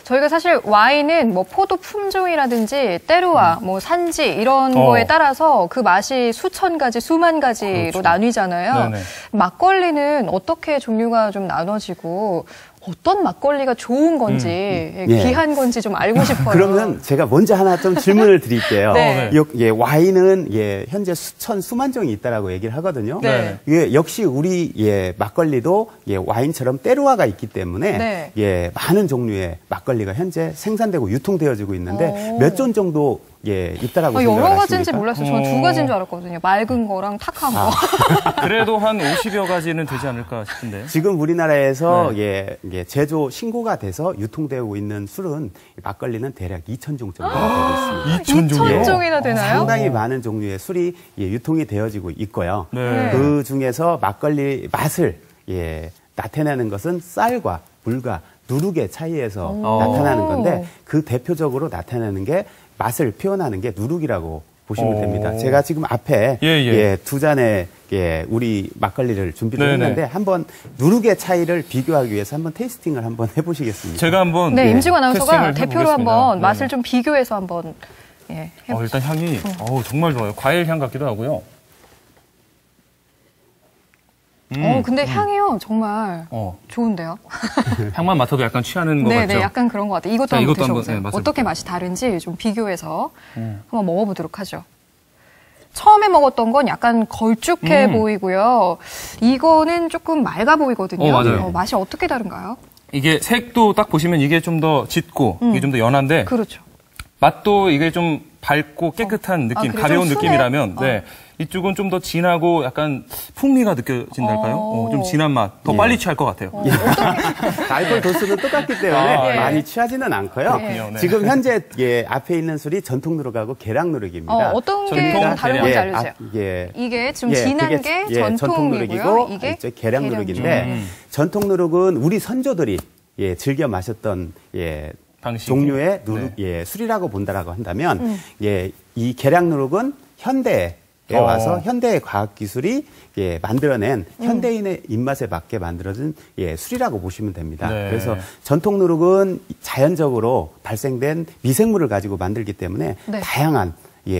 저희가 사실 와인은 뭐 포도 품종이라든지 때루와 뭐 산지 이런 거에 따라서 그 맛이 수천 가지, 수만 가지로 나뉘잖아요. 네네. 막걸리는 어떻게 종류가 좀 나눠지고 어떤 막걸리가 좋은 건지 귀한 건지 좀 알고 싶어요. 그러면 제가 먼저 하나 좀 질문을 드릴게요. 네. 와인은 현재 수만 종이 있다라고 얘기를 하거든요. 네. 역시 우리 막걸리도 와인처럼 때루화가 있기 때문에 많은 종류의 막걸리가 현재 생산되고 유통되어지고 있는데 몇 존 정도 있다라고 생각을 여러 하십니까? 가지인지 몰랐어요. 저는 두 가지인 줄 알았거든요. 맑은 거랑 탁한 거. 그래도 한 50여 가지는 되지 않을까 싶은데. 지금 우리나라에서 제조 신고가 돼서 유통되고 있는 술은 막걸리는 대략 2,000종 정도 되고 있습니다. 2,000종이나 되나요? 상당히 많은 종류의 술이 유통이 되어지고 있고요. 네. 그 중에서 막걸리 맛을 나타내는 것은 쌀과 물과 누룩의 차이에서 나타나는 건데 그 대표적으로 나타나는 게 맛을 표현하는 게 누룩이라고 보시면 됩니다. 제가 지금 앞에 두 잔의 우리 막걸리를 준비를 했는데 한번 누룩의 차이를 비교하기 위해서 한번 테이스팅을 한번 해보시겠습니까? 제가 한번 임지구 아나운서가 대표로 한번 네네. 맛을 좀 비교해서 한번 일단 향이 정말 좋아요. 과일 향 같기도 하고요. 근데 향이요 정말 좋은데요. 향만 맡아도 약간 취하는 것 같죠? 네, 약간 그런 것 같아요. 이것도 한번 드셔보세요. 한번, 어떻게 맛이 다른지 좀 비교해서 한번 먹어보도록 하죠. 처음에 먹었던 건 약간 걸쭉해 보이고요. 이거는 조금 맑아 보이거든요. 맞아요. 맛이 어떻게 다른가요? 이게 색도 딱 보시면 이게 좀 더 짙고 이게 좀 더 연한데 그렇죠. 맛도 이게 좀 밝고 깨끗한 느낌, 그래? 가벼운 좀 느낌이라면 이쪽은 좀 더 진하고 약간 풍미가 느껴진달까요? 좀 진한 맛, 더 빨리 취할 것 같아요. 알코올 도수는 똑같기 때문에 많이 취하지는 않고요. 지금 현재 앞에 있는 술이 전통 누룩하고 계량 누룩입니다. 어떤 게 다른 건지 알려주세요. 이게 지금 진한 게 전통 누룩이고 이게 계량 누룩인데 전통 누룩은 우리 선조들이 즐겨 마셨던 종류의 누룩, 술이라고 본다라고 한다면 이 계량 누룩은 현대에 와서 현대의 과학기술이 만들어낸 현대인의 입맛에 맞게 만들어진 술이라고 보시면 됩니다. 그래서 전통 누룩은 자연적으로 발생된 미생물을 가지고 만들기 때문에 다양한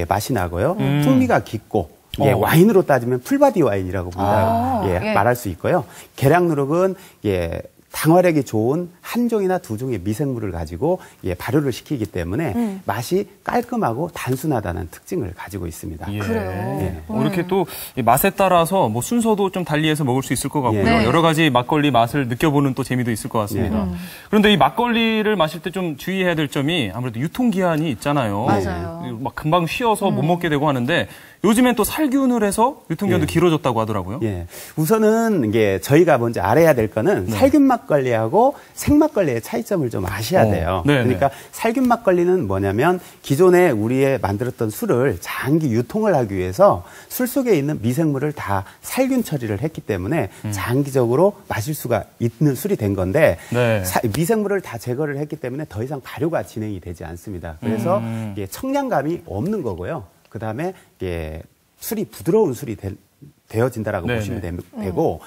맛이 나고요. 풍미가 깊고 와인으로 따지면 풀바디 와인이라고 말할 수 있고요. 계량 누룩은 당화력이 좋은 한 종이나 두 종의 미생물을 가지고 발효를 시키기 때문에 맛이 깔끔하고 단순하다는 특징을 가지고 있습니다. 그래요. 이렇게 또 맛에 따라서 뭐 순서도 좀 달리해서 먹을 수 있을 것 같고요. 여러 가지 막걸리 맛을 느껴보는 또 재미도 있을 것 같습니다. 그런데 이 막걸리를 마실 때 좀 주의해야 될 점이 아무래도 유통기한이 있잖아요. 맞아요. 막 금방 쉬어서 못 먹게 되고 하는데 요즘엔 또 살균을 해서 유통기한도 길어졌다고 하더라고요. 우선은 저희가 먼저 알아야 될 거는 살균 막걸리하고 생막걸리의 차이점을 좀 아셔야 돼요. 그러니까 살균 막걸리는 뭐냐면 기존에 우리의 만들었던 술을 장기 유통을 하기 위해서 술 속에 있는 미생물을 다 살균 처리를 했기 때문에 장기적으로 마실 수가 있는 술이 된 건데 미생물을 다 제거를 했기 때문에 더 이상 발효가 진행이 되지 않습니다. 그래서 청량감이 없는 거고요. 그 다음에 술이 부드러운 술이 되어진다라고 보시면 되고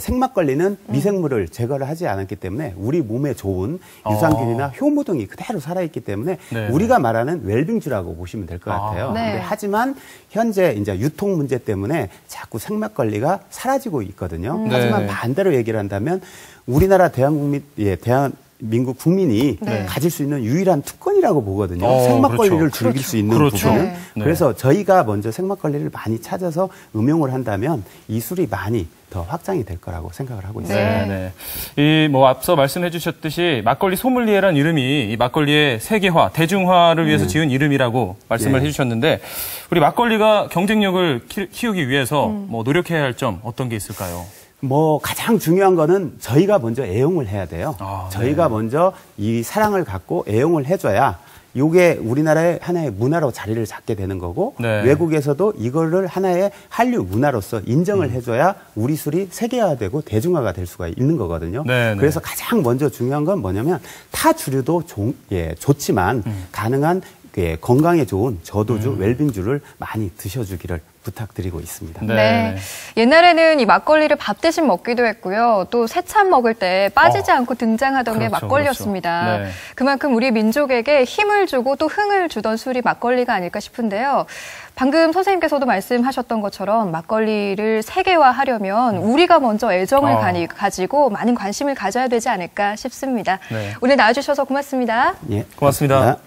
생막걸리는 미생물을 제거를 하지 않았기 때문에 우리 몸에 좋은 유산균이나 효모 등이 그대로 살아있기 때문에 우리가 말하는 웰빙주라고 보시면 될 것 같아요. 근데 하지만 현재 이제 유통 문제 때문에 자꾸 생막걸리가 사라지고 있거든요. 하지만 반대로 얘기를 한다면 우리나라 대한민국 국민이 가질 수 있는 유일한 특권이라고 보거든요. 생막걸리를 즐길 수 있는 부분은. 그래서 저희가 먼저 생막걸리를 많이 찾아서 음용을 한다면 이 술이 많이 더 확장이 될 거라고 생각을 하고 있습니다. 이 뭐 앞서 말씀해 주셨듯이 막걸리 소믈리에란 이름이 이 막걸리의 세계화, 대중화를 위해서 지은 이름이라고 말씀을 해주셨는데 우리 막걸리가 경쟁력을 키우기 위해서 뭐 노력해야 할 점 어떤 게 있을까요? 가장 중요한 거는 저희가 먼저 애용을 해야 돼요. 저희가 먼저 이 사랑을 갖고 애용을 해줘야 이게 우리나라의 하나의 문화로 자리를 잡게 되는 거고 외국에서도 이거를 하나의 한류 문화로서 인정을 해줘야 우리 술이 세계화되고 대중화가 될 수가 있는 거거든요. 그래서 가장 먼저 중요한 건 뭐냐면 타 주류도 좋지만 가능한 건강에 좋은 저도주, 웰빙주를 많이 드셔주기를 부탁드리고 있습니다. 옛날에는 이 막걸리를 밥 대신 먹기도 했고요. 또 새참 먹을 때 빠지지 않고 등장하던 게 막걸리였습니다. 그만큼 우리 민족에게 힘을 주고 또 흥을 주던 술이 막걸리가 아닐까 싶은데요. 방금 선생님께서도 말씀하셨던 것처럼 막걸리를 세계화하려면 우리가 먼저 애정을 가지고 많은 관심을 가져야 되지 않을까 싶습니다. 오늘 나와주셔서 고맙습니다. 고맙습니다.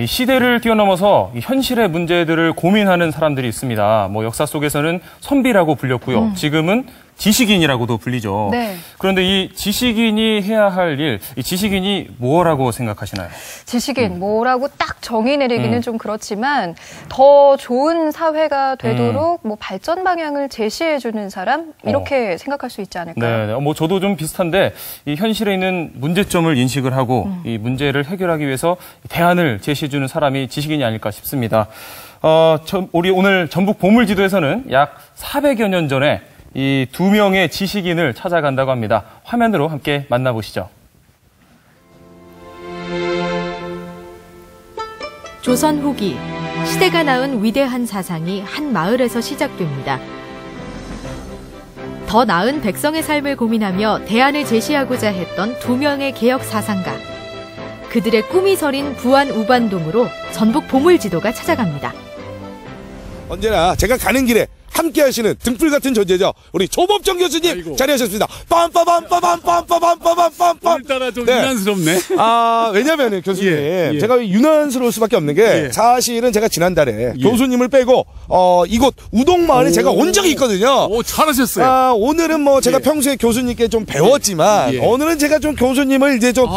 이 시대를 뛰어넘어서 이 현실의 문제들을 고민하는 사람들이 있습니다. 뭐 역사 속에서는 선비라고 불렸고요. 지금은 지식인이라고도 불리죠. 그런데 이 지식인이 해야 할 일, 이 지식인이 뭐라고 생각하시나요? 지식인, 뭐라고 딱 정의 내리기는 좀 그렇지만 더 좋은 사회가 되도록 뭐 발전 방향을 제시해주는 사람? 이렇게 생각할 수 있지 않을까요? 뭐 저도 좀 비슷한데 이 현실에 있는 문제점을 인식을 하고 이 문제를 해결하기 위해서 대안을 제시해주는 사람이 지식인이 아닐까 싶습니다. 우리 오늘 전북 보물지도에서는 약 400여 년 전에 이 2명의 지식인을 찾아간다고 합니다. 화면으로 함께 만나보시죠. 조선 후기, 시대가 낳은 위대한 사상이 한 마을에서 시작됩니다. 더 나은 백성의 삶을 고민하며 대안을 제시하고자 했던 2명의 개혁 사상가. 그들의 꿈이 서린 부안 우반동으로 전북 보물지도가 찾아갑니다. 언제나 제가 가는 길에 함께 하시는 등불 같은 존재죠. 우리 조법정 교수님 자리하셨습니다. 빰빠밤빠밤빰빠밤빠밤빰빰. 오늘따라 좀 유난스럽네. 왜냐면은 교수님 제가 유난스러울 수밖에 없는 게 사실은 제가 지난달에 교수님을 빼고 이곳 우동마을에 제가 온 적이 있거든요. 오, 잘하셨어요. 오늘은 뭐 제가 평소에 교수님께 좀 배웠지만 오늘은 제가 좀 교수님을 이제 좀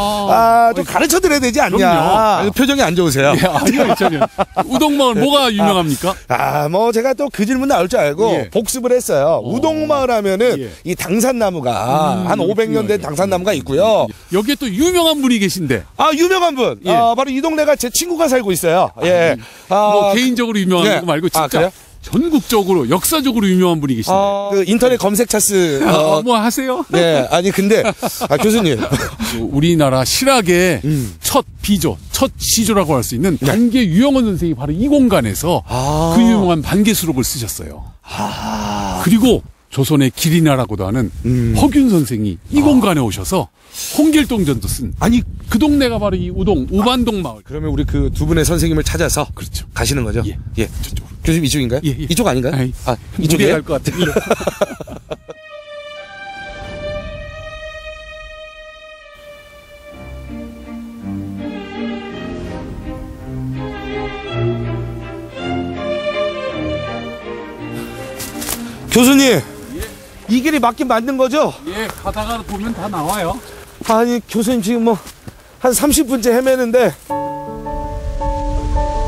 가르쳐 드려야 되지 않냐. 표정이 안 좋으세요? 아니요, 전혀. 우동마을 뭐가 유명합니까? 뭐 제가 또 그 질문 나올 줄 알고 복습을 했어요. 우동마을 하면은 이 당산나무가 한 500년 된 당산나무가 있고요. 여기에 또 유명한 분이 계신데. 유명한 분. 바로 이 동네가 제 친구가 살고 있어요. 뭐 개인적으로 유명한 거 말고 진짜. 그래요? 전국적으로 역사적으로 유명한 분이 계신데. 그 인터넷 검색 차스 뭐 하세요? 아니 근데 교수님 우리나라 실학의 첫 비조, 첫 시조라고 할 수 있는 반개 유영원 선생이 바로 이 공간에서 그 유명한 반개 수록을 쓰셨어요. 그리고 조선의 길이나라고도 하는 허균 선생이 이 공간에 오셔서 홍길동전도 쓴 아니 그 동네가 바로 이 우반동 마을. 그러면 우리 그 두 분의 선생님을 찾아서 그렇죠. 가시는 거죠? 예. 저쪽으로. 교수님 이쪽인가요? 예. 이쪽 아닌가요? 이쪽에 갈 것 같아요. 교수님, 이 길이 맞긴 맞는 거죠? 예, 가다가 보면 다 나와요. 아니, 교수님 지금 뭐 한 30분째 헤매는데.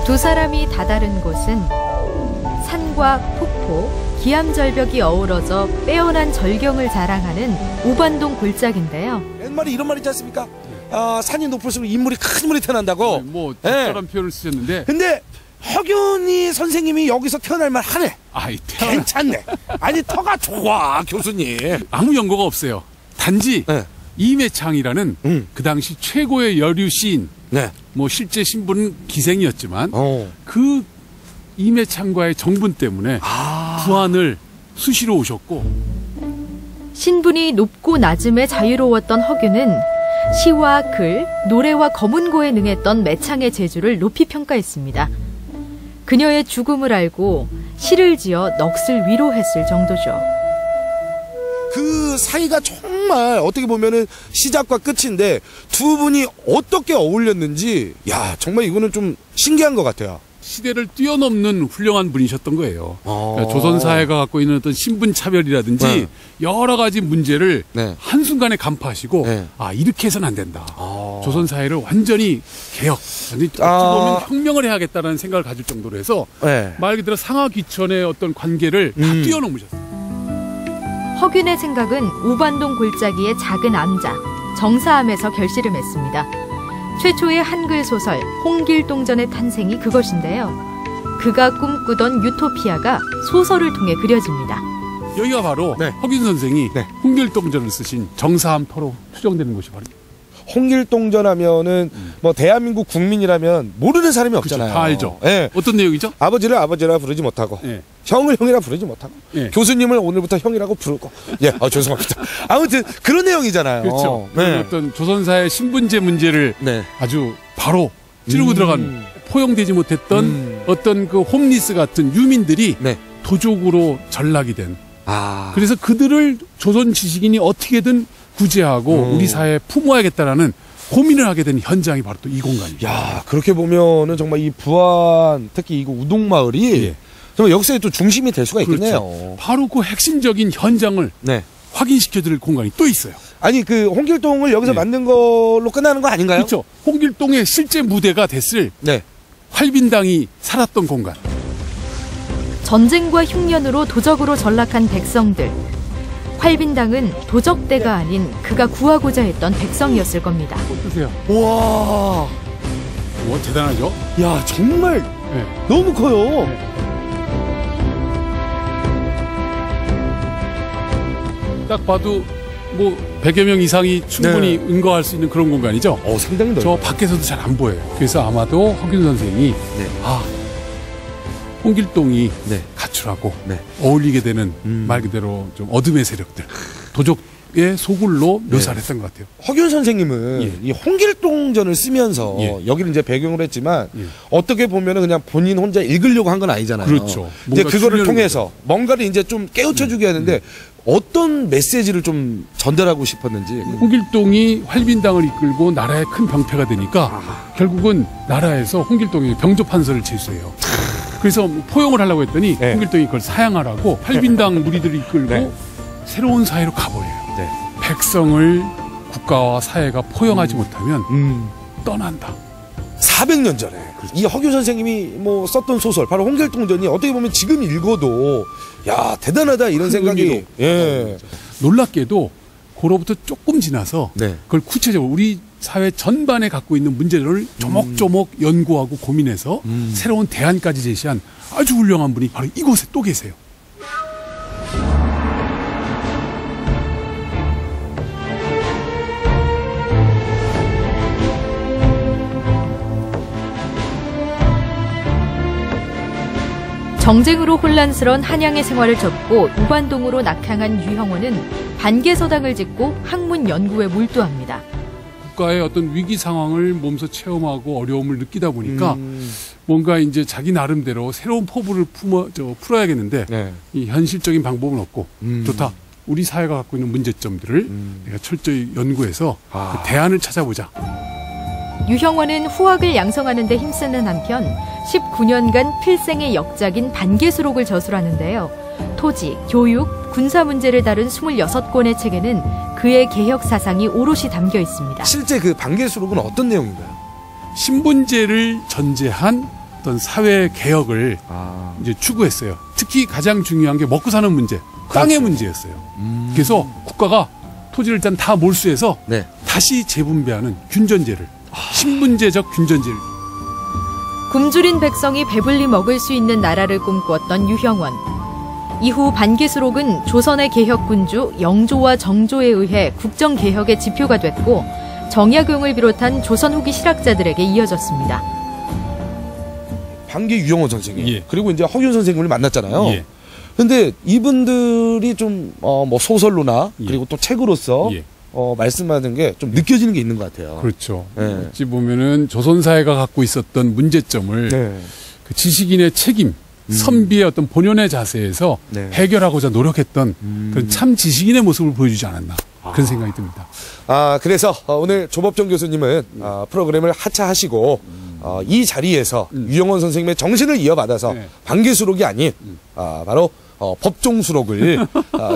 두 사람이 다다른 곳은 산과 폭포, 기암절벽이 어우러져 빼어난 절경을 자랑하는 우반동 골짜기인데요. 옛말에 이런 말 있지 않습니까? 산이 높을수록 인물이 큰 인물이 태어난다고. 뭐 적절한 표현을 쓰셨는데. 근데 허균이 선생님이 여기서 태어날 만 하네. 괜찮네. 아니 터가 좋아 교수님. 아무 연고가 없어요. 단지 이매창이라는 그 당시 최고의 여류 시인. 뭐 실제 신분은 기생이었지만 그 이매창과의 정분 때문에 부안을 수시로 오셨고. 신분이 높고 낮음에 자유로웠던 허균은 시와 글, 노래와 검은고에 능했던 매창의 재주를 높이 평가했습니다. 그녀의 죽음을 알고 시를 지어 넋을 위로했을 정도죠. 그 사이가 정말 어떻게 보면은 시작과 끝인데 두 분이 어떻게 어울렸는지 야 정말 이거는 좀 신기한 것 같아요. 시대를 뛰어넘는 훌륭한 분이셨던 거예요. 그러니까 조선 사회가 갖고 있는 어떤 신분 차별이라든지 여러 가지 문제를 한순간에 간파하시고 이렇게 해서는 안 된다. 조선 사회를 완전히 개혁, 어찌 보면 혁명을 해야겠다는 생각을 가질 정도로 해서 말 그대로 상하 귀천의 어떤 관계를 다 뛰어넘으셨어요. 허균의 생각은 우반동 골짜기의 작은 암자 정사암에서 결실을 맺습니다. 최초의 한글 소설 홍길동전의 탄생이 그것인데요. 그가 꿈꾸던 유토피아가 소설을 통해 그려집니다. 여기가 바로 허균 선생이 홍길동전을 쓰신 정사암터로 추정되는 곳이 바로. 홍길동전 하면은 뭐 대한민국 국민이라면 모르는 사람이 없잖아요. 다 알죠. 네. 어떤 내용이죠? 아버지를 아버지라 부르지 못하고 형을 형이라 부르지 못하고 교수님을 오늘부터 형이라고 부르고 죄송합니다. 아무튼 그런 내용이잖아요. 그렇죠. 어떤 조선사의 신분제 문제를 아주 바로 찌르고 들어간 포용되지 못했던 어떤 그 홈리스 같은 유민들이 도적으로 전락이 된. 그래서 그들을 조선 지식인이 어떻게든 구제하고 우리 사회에 품어야겠다라는 고민을 하게 된 현장이 바로 또 이 공간입니다. 야, 그렇게 보면은 정말 이 부안, 특히 이거 우동마을이 정말 역사의 또 중심이 될 수가 있겠네요. 그렇죠. 바로 그 핵심적인 현장을 확인시켜드릴 공간이 또 있어요. 아니, 그 홍길동을 여기서 만든 걸로 끝나는 거 아닌가요? 그렇죠. 홍길동의 실제 무대가 됐을 활빈당이 살았던 공간. 전쟁과 흉년으로 도적으로 전락한 백성들. 활빈당은 도적대가 아닌 그가 구하고자 했던 백성이었을 겁니다. 어떠세요? 와, 대단하죠? 야, 정말 너무 커요. 딱 봐도 뭐 100여 명 이상이 충분히 응거할 수 있는 그런 공간이죠. 상당히 넓어요. 저 밖에서도 잘 안 보여요. 그래서 아마도 허균 선생이 홍길동이 가출하고 어울리게 되는 말 그대로 좀 어둠의 세력들, 도적의 소굴로 묘사를 했던 것 같아요. 허균 선생님은 이 홍길동전을 쓰면서 여기를 이제 배경으로 했지만 어떻게 보면은 그냥 본인 혼자 읽으려고 한 건 아니잖아요. 그렇죠. 이제 그거를 통해서 뭔가를 이제 좀 깨우쳐주게 하는데 어떤 메시지를 좀 전달하고 싶었는지. 홍길동이 활빈당을 이끌고 나라에 큰 병폐가 되니까 결국은 나라에서 홍길동이 병조판서를 제수해요. 그래서 포용을 하려고 했더니 홍길동이 그걸 사양하라고 활빈당 무리들을 이끌고 새로운 사회로 가버려요. 백성을 국가와 사회가 포용하지 못하면 떠난다. 400년 전에 이 허균 선생님이 뭐 썼던 소설 바로 홍길동전이 어떻게 보면 지금 읽어도 야 대단하다 이런 생각이 놀랍게도 그로부터 조금 지나서 그걸 구체적으로 우리 사회 전반에 갖고 있는 문제를 조목조목 연구하고 고민해서 새로운 대안까지 제시한 아주 훌륭한 분이 바로 이곳에 또 계세요. 정쟁으로 혼란스러운 한양의 생활을 접고 우반동으로 낙향한 유형원은 반개서당을 짓고 학문 연구에 몰두합니다. 국가의 어떤 위기 상황을 몸소 체험하고 어려움을 느끼다 보니까 뭔가 이제 자기 나름대로 새로운 포부를 풀어야겠는데 이 현실적인 방법은 없고 좋다. 우리 사회가 갖고 있는 문제점들을 내가 철저히 연구해서 그 대안을 찾아보자. 유형원은 후학을 양성하는 데 힘쓰는 한편 19년간 필생의 역작인 반개수록을 저술하는데요. 토지, 교육, 군사 문제를 다룬 26권의 책에는 그의 개혁 사상이 오롯이 담겨 있습니다. 실제 그 반개수록은 어떤 내용인가요? 신분제를 전제한 어떤 사회 개혁을 이제 추구했어요. 특히 가장 중요한 게 먹고 사는 문제, 땅의 문제였어요. 그래서 국가가 토지를 일단 다 몰수해서 다시 재분배하는 균전제를, 신분제적 균전제를. 굶주린 백성이 배불리 먹을 수 있는 나라를 꿈꾸었던 유형원. 이후 반개수록은 조선의 개혁군주 영조와 정조에 의해 국정개혁의 지표가 됐고 정약용을 비롯한 조선 후기 실학자들에게 이어졌습니다. 반개 유형원 선생님, 그리고 이제 허균 선생님을 만났잖아요. 근데 이분들이 좀 뭐 소설로나 그리고 또 책으로서 말씀하는 게 좀 느껴지는 게 있는 것 같아요. 그렇죠. 어찌 보면은 조선 사회가 갖고 있었던 문제점을 그 지식인의 책임, 선비의 어떤 본연의 자세에서 해결하고자 노력했던 그런 참 지식인의 모습을 보여주지 않았나 그런 생각이 듭니다. 그래서 오늘 조법정 교수님은 프로그램을 하차하시고 이 자리에서 유형원 선생님의 정신을 이어받아서 반개수록이 아닌 바로 법종수록을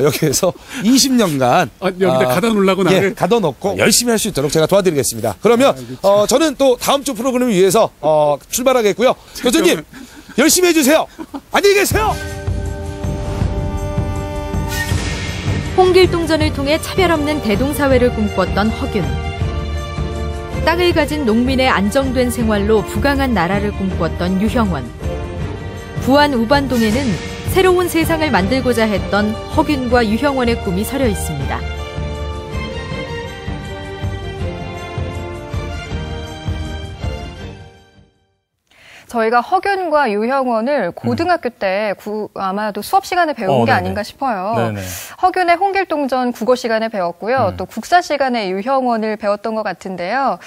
여기에서 20년간 여기다 가다 놓으려고 나를 가다 놓고 열심히 할 수 있도록 제가 도와드리겠습니다. 그러면 저는 또 다음 주 프로그램을 위해서 출발하겠고요. 교수님 열심히 해주세요. 안녕히 계세요. 홍길동전을 통해 차별 없는 대동사회를 꿈꿨던 허균. 땅을 가진 농민의 안정된 생활로 부강한 나라를 꿈꾸었던 유형원. 부안 우반동에는 새로운 세상을 만들고자 했던 허균과 유형원의 꿈이 서려 있습니다. 저희가 허균과 유형원을 고등학교 때 아마도 수업 시간에 배운 게 아닌가 싶어요. 네네. 허균의 홍길동전 국어 시간에 배웠고요. 또 국사 시간에 유형원을 배웠던 것 같은데요.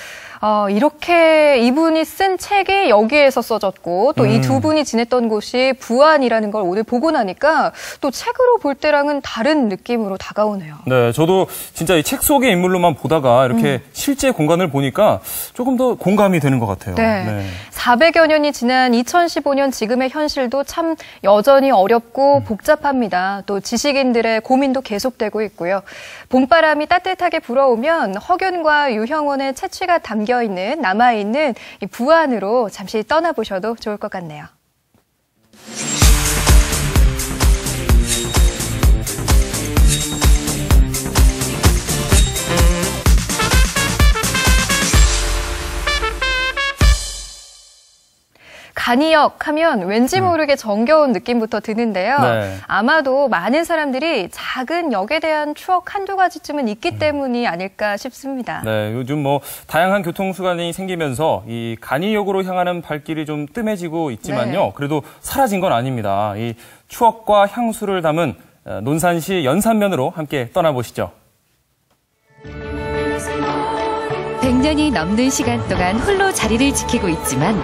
이렇게 이분이 쓴 책이 여기에서 써졌고 또 이 두 분이 지냈던 곳이 부안이라는 걸 오늘 보고 나니까 또 책으로 볼 때랑은 다른 느낌으로 다가오네요. 네, 저도 진짜 이 책 속의 인물로만 보다가 이렇게 실제 공간을 보니까 조금 더 공감이 되는 것 같아요. 네. 400여 년이 지난 2015년 지금의 현실도 참 여전히 어렵고 복잡합니다. 또 지식인들의 고민도 계속되고 있고요. 봄바람이 따뜻하게 불어오면 허균과 유형원의 채취가 남아있는 이 부안으로 잠시 떠나보셔도 좋을 것 같네요. 간이역 하면 왠지 모르게 정겨운 느낌부터 드는데요. 네. 아마도 많은 사람들이 작은 역에 대한 추억 한두 가지쯤은 있기 때문이 아닐까 싶습니다. 네, 요즘 뭐 다양한 교통수단이 생기면서 이 간이역으로 향하는 발길이 좀 뜸해지고 있지만요. 그래도 사라진 건 아닙니다. 이 추억과 향수를 담은 논산시 연산면으로 함께 떠나보시죠. 100년이 넘는 시간 동안 홀로 자리를 지키고 있지만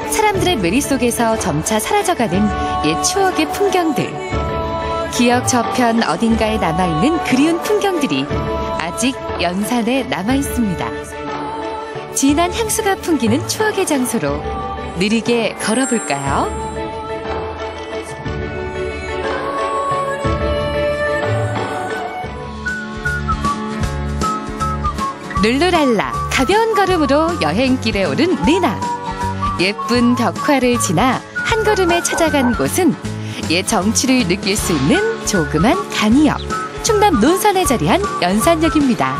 사람들의 매리 속에서 점차 사라져가는 옛 추억의 풍경들. 기억 저편 어딘가에 남아있는 그리운 풍경들이 아직 연산에 남아있습니다. 진한 향수가 풍기는 추억의 장소로 느리게 걸어볼까요? 룰루랄라 가벼운 걸음으로 여행길에 오른 리나. 예쁜 벽화를 지나 한 걸음에 찾아간 곳은 옛 정취를 느낄 수 있는 조그만 간이역, 충남 논산에 자리한 연산역입니다.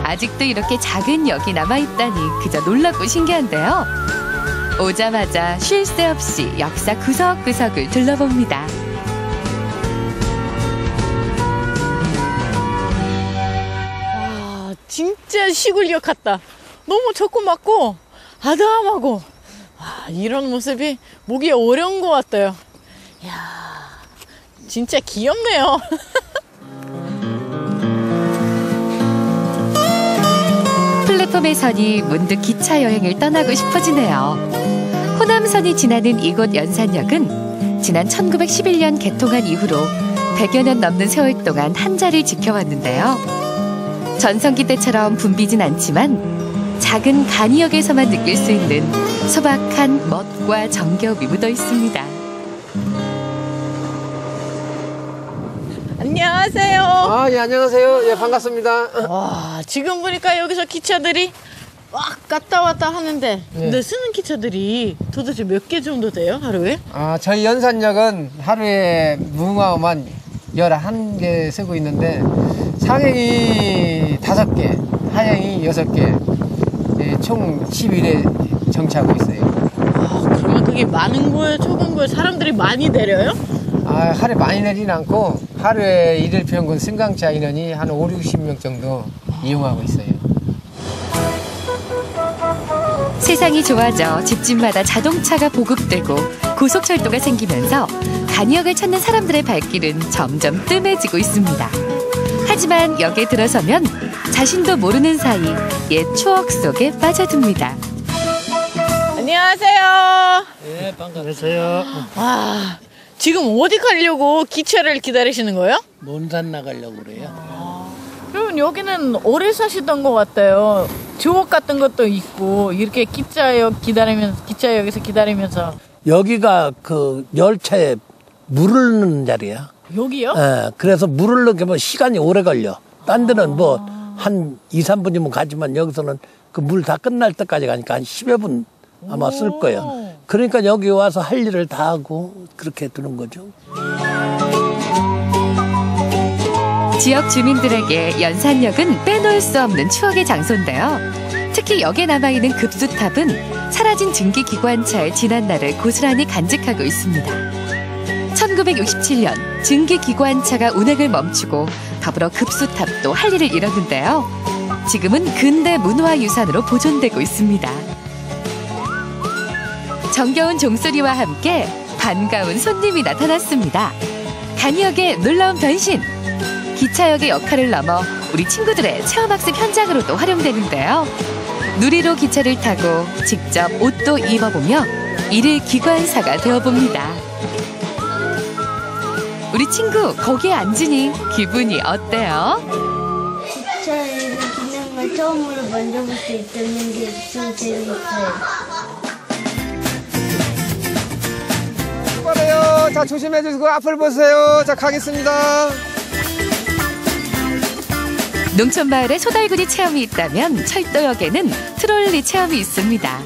아직도 이렇게 작은 역이 남아있다니 그저 놀랍고 신기한데요. 오자마자 쉴 새 없이 역사 구석구석을 둘러봅니다. 와, 진짜 시골역 같다. 너무 조그맣고 아담하고 이런 모습이 보기 어려운 것 같아요. 진짜 귀엽네요. 플랫폼에 서니 문득 기차 여행을 떠나고 싶어지네요. 호남선이 지나는 이곳 연산역은 지난 1911년 개통한 이후로 100여 년 넘는 세월 동안 한자를 지켜왔는데요. 전성기 때처럼 붐비진 않지만 작은 간이역에서만 느낄 수 있는 소박한 멋과 정겨움이 묻어 있습니다. 안녕하세요. 예, 안녕하세요. 예, 반갑습니다. 와, 지금 보니까 여기서 기차들이 막 갔다 왔다 하는데, 근데 쓰는 기차들이 도대체 몇 개 정도 돼요, 하루에? 저희 연산역은 하루에 무궁화호만 11개 쓰고 있는데, 상행이 5개, 하행이 6개, 예, 총 11회 정차하고 있어요. 그러면 그게 많은 거예요, 적은 거예요? 사람들이 많이 내려요? 하루에 많이 내리진 않고, 하루에 일일 평균 승강차 인원이 한 5, 60명 정도 이용하고 있어요. 세상이 좋아져 집집마다 자동차가 보급되고 고속철도가 생기면서 간이역을 찾는 사람들의 발길은 점점 뜸해지고 있습니다. 하지만 역에 들어서면 자신도 모르는 사이 옛 추억 속에 빠져듭니다. 안녕하세요. 네, 반갑습니다. 와, 지금 어디 가려고 기차를 기다리시는 거예요? 논산 나가려고 그래요. 그러면 여기는 오래 사시던 것 같아요. 주옥 같은 것도 있고 이렇게 기차역에서 기다리면서 여기가 그 열차에 물을 넣는 자리야. 여기요? 예, 그래서 물을 넣으면 시간이 오래 걸려. 딴 데는 뭐 한 2, 3분이면 가지만 여기서는 그 물 다 끝날 때까지 가니까 한 10여 분 아마 쓸 거예요. 그러니까 여기 와서 할 일을 다 하고 그렇게 두는 거죠. 지역 주민들에게 연산역은 빼놓을 수 없는 추억의 장소인데요. 특히 역에 남아있는 급수탑은 사라진 증기기관차의 지난날을 고스란히 간직하고 있습니다. 1967년 증기기관차가 운행을 멈추고 더불어 급수탑도 할 일을 잃었는데요. 지금은 근대 문화유산으로 보존되고 있습니다. 정겨운 종소리와 함께 반가운 손님이 나타났습니다. 간이역의 놀라운 변신! 기차역의 역할을 넘어 우리 친구들의 체험학습 현장으로도 활용되는데요. 누리로 기차를 타고 직접 옷도 입어보며 일일 기관사가 되어봅니다. 우리 친구 거기에 앉으니 기분이 어때요? 기차에 있는 걸 처음으로 만져볼 수 있다는 게 좀 재밌어요. 출발해요. 자, 조심해 주시고 앞을 보세요. 자, 가겠습니다. 농촌마을에 소달구니 체험이 있다면 철도역에는 트롤리 체험이 있습니다.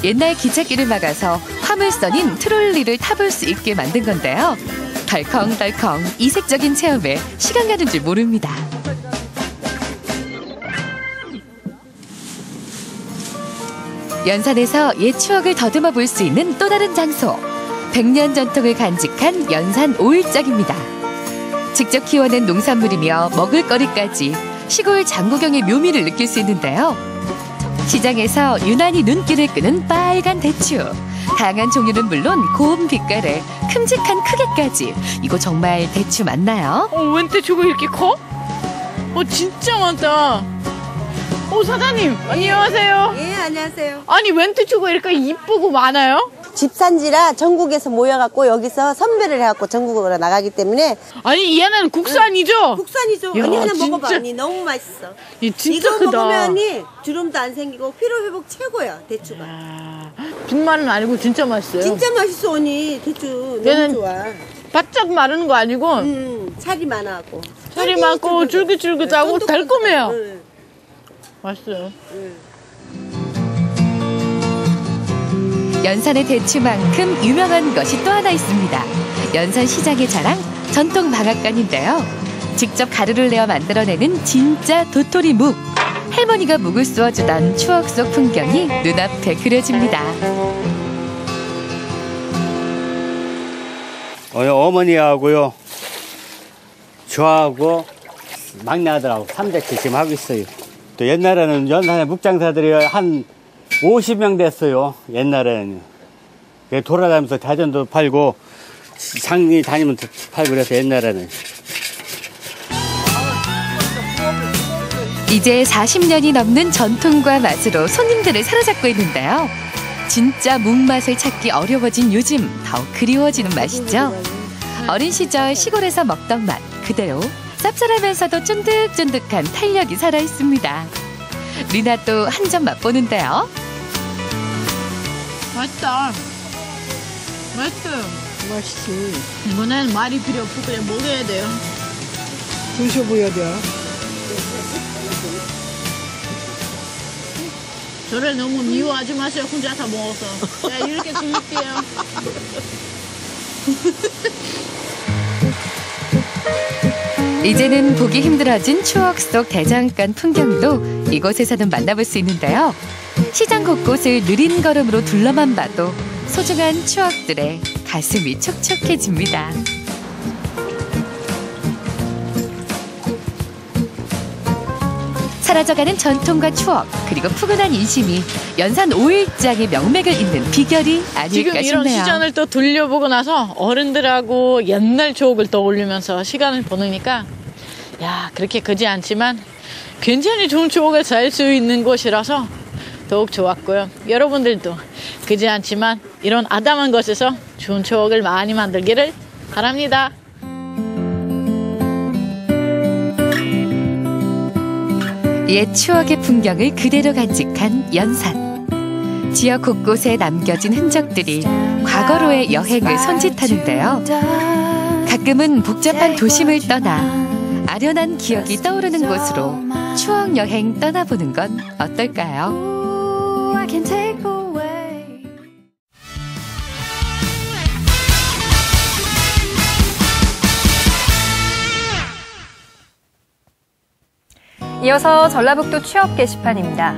옛날 기찻길을 막아서 화물선인 트롤리를 타볼 수 있게 만든 건데요. 덜컹덜컹 이색적인 체험에 시간 가는 줄 모릅니다. 연산에서 옛 추억을 더듬어 볼 수 있는 또 다른 장소. 100년 전통을 간직한 연산 5일장입니다. 직접 키워낸 농산물이며 먹을거리까지 시골 장구경의 묘미를 느낄 수 있는데요. 시장에서 유난히 눈길을 끄는 빨간 대추. 다양한 종류는 물론 고운 빛깔에 큼직한 크기까지. 이거 정말 대추 맞나요? 웬 대추가 이렇게 커? 진짜 많다. 사장님 안녕하세요. 예, 안녕하세요. 아니 웬 대추가 이렇게 이쁘고 많아요? 집산지라 전국에서 모여갖고 여기서 선별을 해갖고 전국으로 나가기 때문에. 아니 얘는 국산이죠? 국산이죠. 야, 언니 하나 진짜. 먹어봐. 언니 너무 맛있어. 진짜 이거 크다. 먹으면 언니 주름도 안 생기고 피로회복 최고야 대추가. 빛만은 아니고 진짜 맛있어요. 진짜 맛있어 언니 대추. 얘는 너무 좋아. 바짝 마르는 거 아니고 살이 많아갖고. 살이 많고 쫄깃쫄깃하고 달콤해요. 응. 맛있어요. 연산의 대추만큼 유명한 것이 또 하나 있습니다. 연산 시장의 자랑, 전통 방앗간인데요. 직접 가루를 내어 만들어내는 진짜 도토리 묵. 할머니가 묵을 쏘아주던 추억 속 풍경이 눈앞에 그려집니다. 어머니하고요, 저하고 막내 아들하고 3대째 지금 하고 있어요. 또 옛날에는 연산의 묵장사들이 한 50명 됐어요. 옛날에는 돌아다니면서 대전도 팔고 상인이 다니면 팔고 그래서 옛날에는. 이제 40년이 넘는 전통과 맛으로 손님들을 사로잡고 있는데요. 진짜 묵맛을 찾기 어려워진 요즘 더욱 그리워지는 맛이죠. 어린 시절 시골에서 먹던 맛 그대로 쌉쌀하면서도 쫀득쫀득한 탄력이 살아있습니다. 리나 또 한 점 맛보는데요. 맛있다. 맛있어요. 맛있지. 이번엔 말이 필요 없고 그냥 먹어야 돼요. 드셔 보여야 돼요. 저를 너무 미워하지 마세요. 혼자 다 먹어서. 야, 이렇게 재밌대요. 이제는 보기 힘들어진 추억 속 대장간 풍경도 이곳에서는 만나볼 수 있는데요. 시장 곳곳을 느린 걸음으로 둘러만 봐도 소중한 추억들에 가슴이 촉촉해집니다. 사라져가는 전통과 추억 그리고 푸근한 인심이 연산 5일장의 명맥을 잇는 비결이 아닐까 지금 싶네요. 이런 시장을 또 돌려보고 나서 어른들하고 옛날 추억을 떠올리면서 시간을 보내니까 야 그렇게 크지 않지만 굉장히 좋은 추억을 살 수 있는 곳이라서 더욱 좋았고요. 여러분들도 크지 않지만 이런 아담한 곳에서 좋은 추억을 많이 만들기를 바랍니다. 옛 추억의 풍경을 그대로 간직한 연산. 지역 곳곳에 남겨진 흔적들이 과거로의 여행을 손짓하는데요. 가끔은 복잡한 도심을 떠나 아련한 기억이 떠오르는 곳으로 추억 여행 떠나보는 건 어떨까요? 이어서 전라북도 취업 게시판입니다.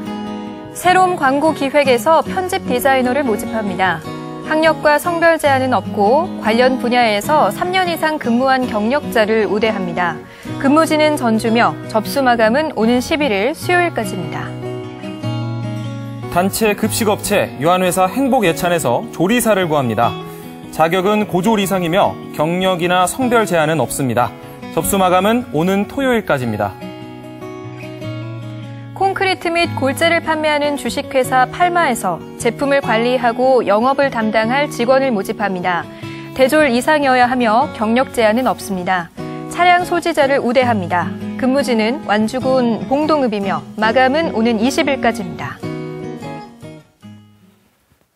새로운 광고 기획에서 편집 디자이너를 모집합니다. 학력과 성별 제한은 없고 관련 분야에서 3년 이상 근무한 경력자를 우대합니다. 근무지는 전주며 접수 마감은 오는 11일 수요일까지입니다. 단체 급식업체 유한회사 행복예찬에서 조리사를 구합니다. 자격은 고졸 이상이며 경력이나 성별 제한은 없습니다. 접수 마감은 오는 토요일까지입니다. 콘크리트 및 골재를 판매하는 주식회사 팔마에서 제품을 관리하고 영업을 담당할 직원을 모집합니다. 대졸 이상이어야 하며 경력 제한은 없습니다. 차량 소지자를 우대합니다. 근무지는 완주군 봉동읍이며 마감은 오는 20일까지입니다.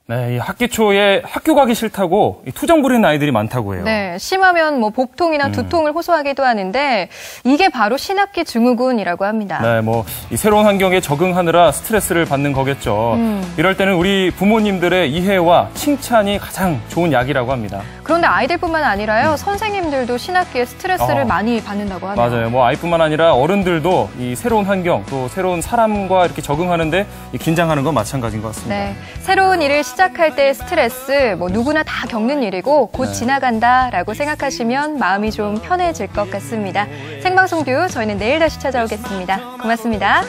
네, 이 학기 초에 학교 가기 싫다고 투정 부리는 아이들이 많다고 해요. 네, 심하면 뭐 복통이나 두통을 호소하기도 하는데 이게 바로 신학기 증후군이라고 합니다. 네, 뭐 이 새로운 환경에 적응하느라 스트레스를 받는 거겠죠. 이럴 때는 우리 부모님들의 이해와 칭찬이 가장 좋은 약이라고 합니다. 그런데 아이들뿐만 아니라요, 선생님들도 신학기에 스트레스를 많이 받는다고 합니다. 맞아요. 뭐 아이뿐만 아니라 어른들도 이 새로운 환경, 또 새로운 사람과 이렇게 적응하는데 긴장하는 건 마찬가지인 것 같습니다. 네, 새로운 일을 시작할 때의 스트레스, 뭐 누구나 다 겪는 일이고 곧 지나간다라고 생각하시면 마음이 좀 편해질 것 같습니다. 생방송 듀 저희는 내일 다시 찾아오겠습니다. 고맙습니다.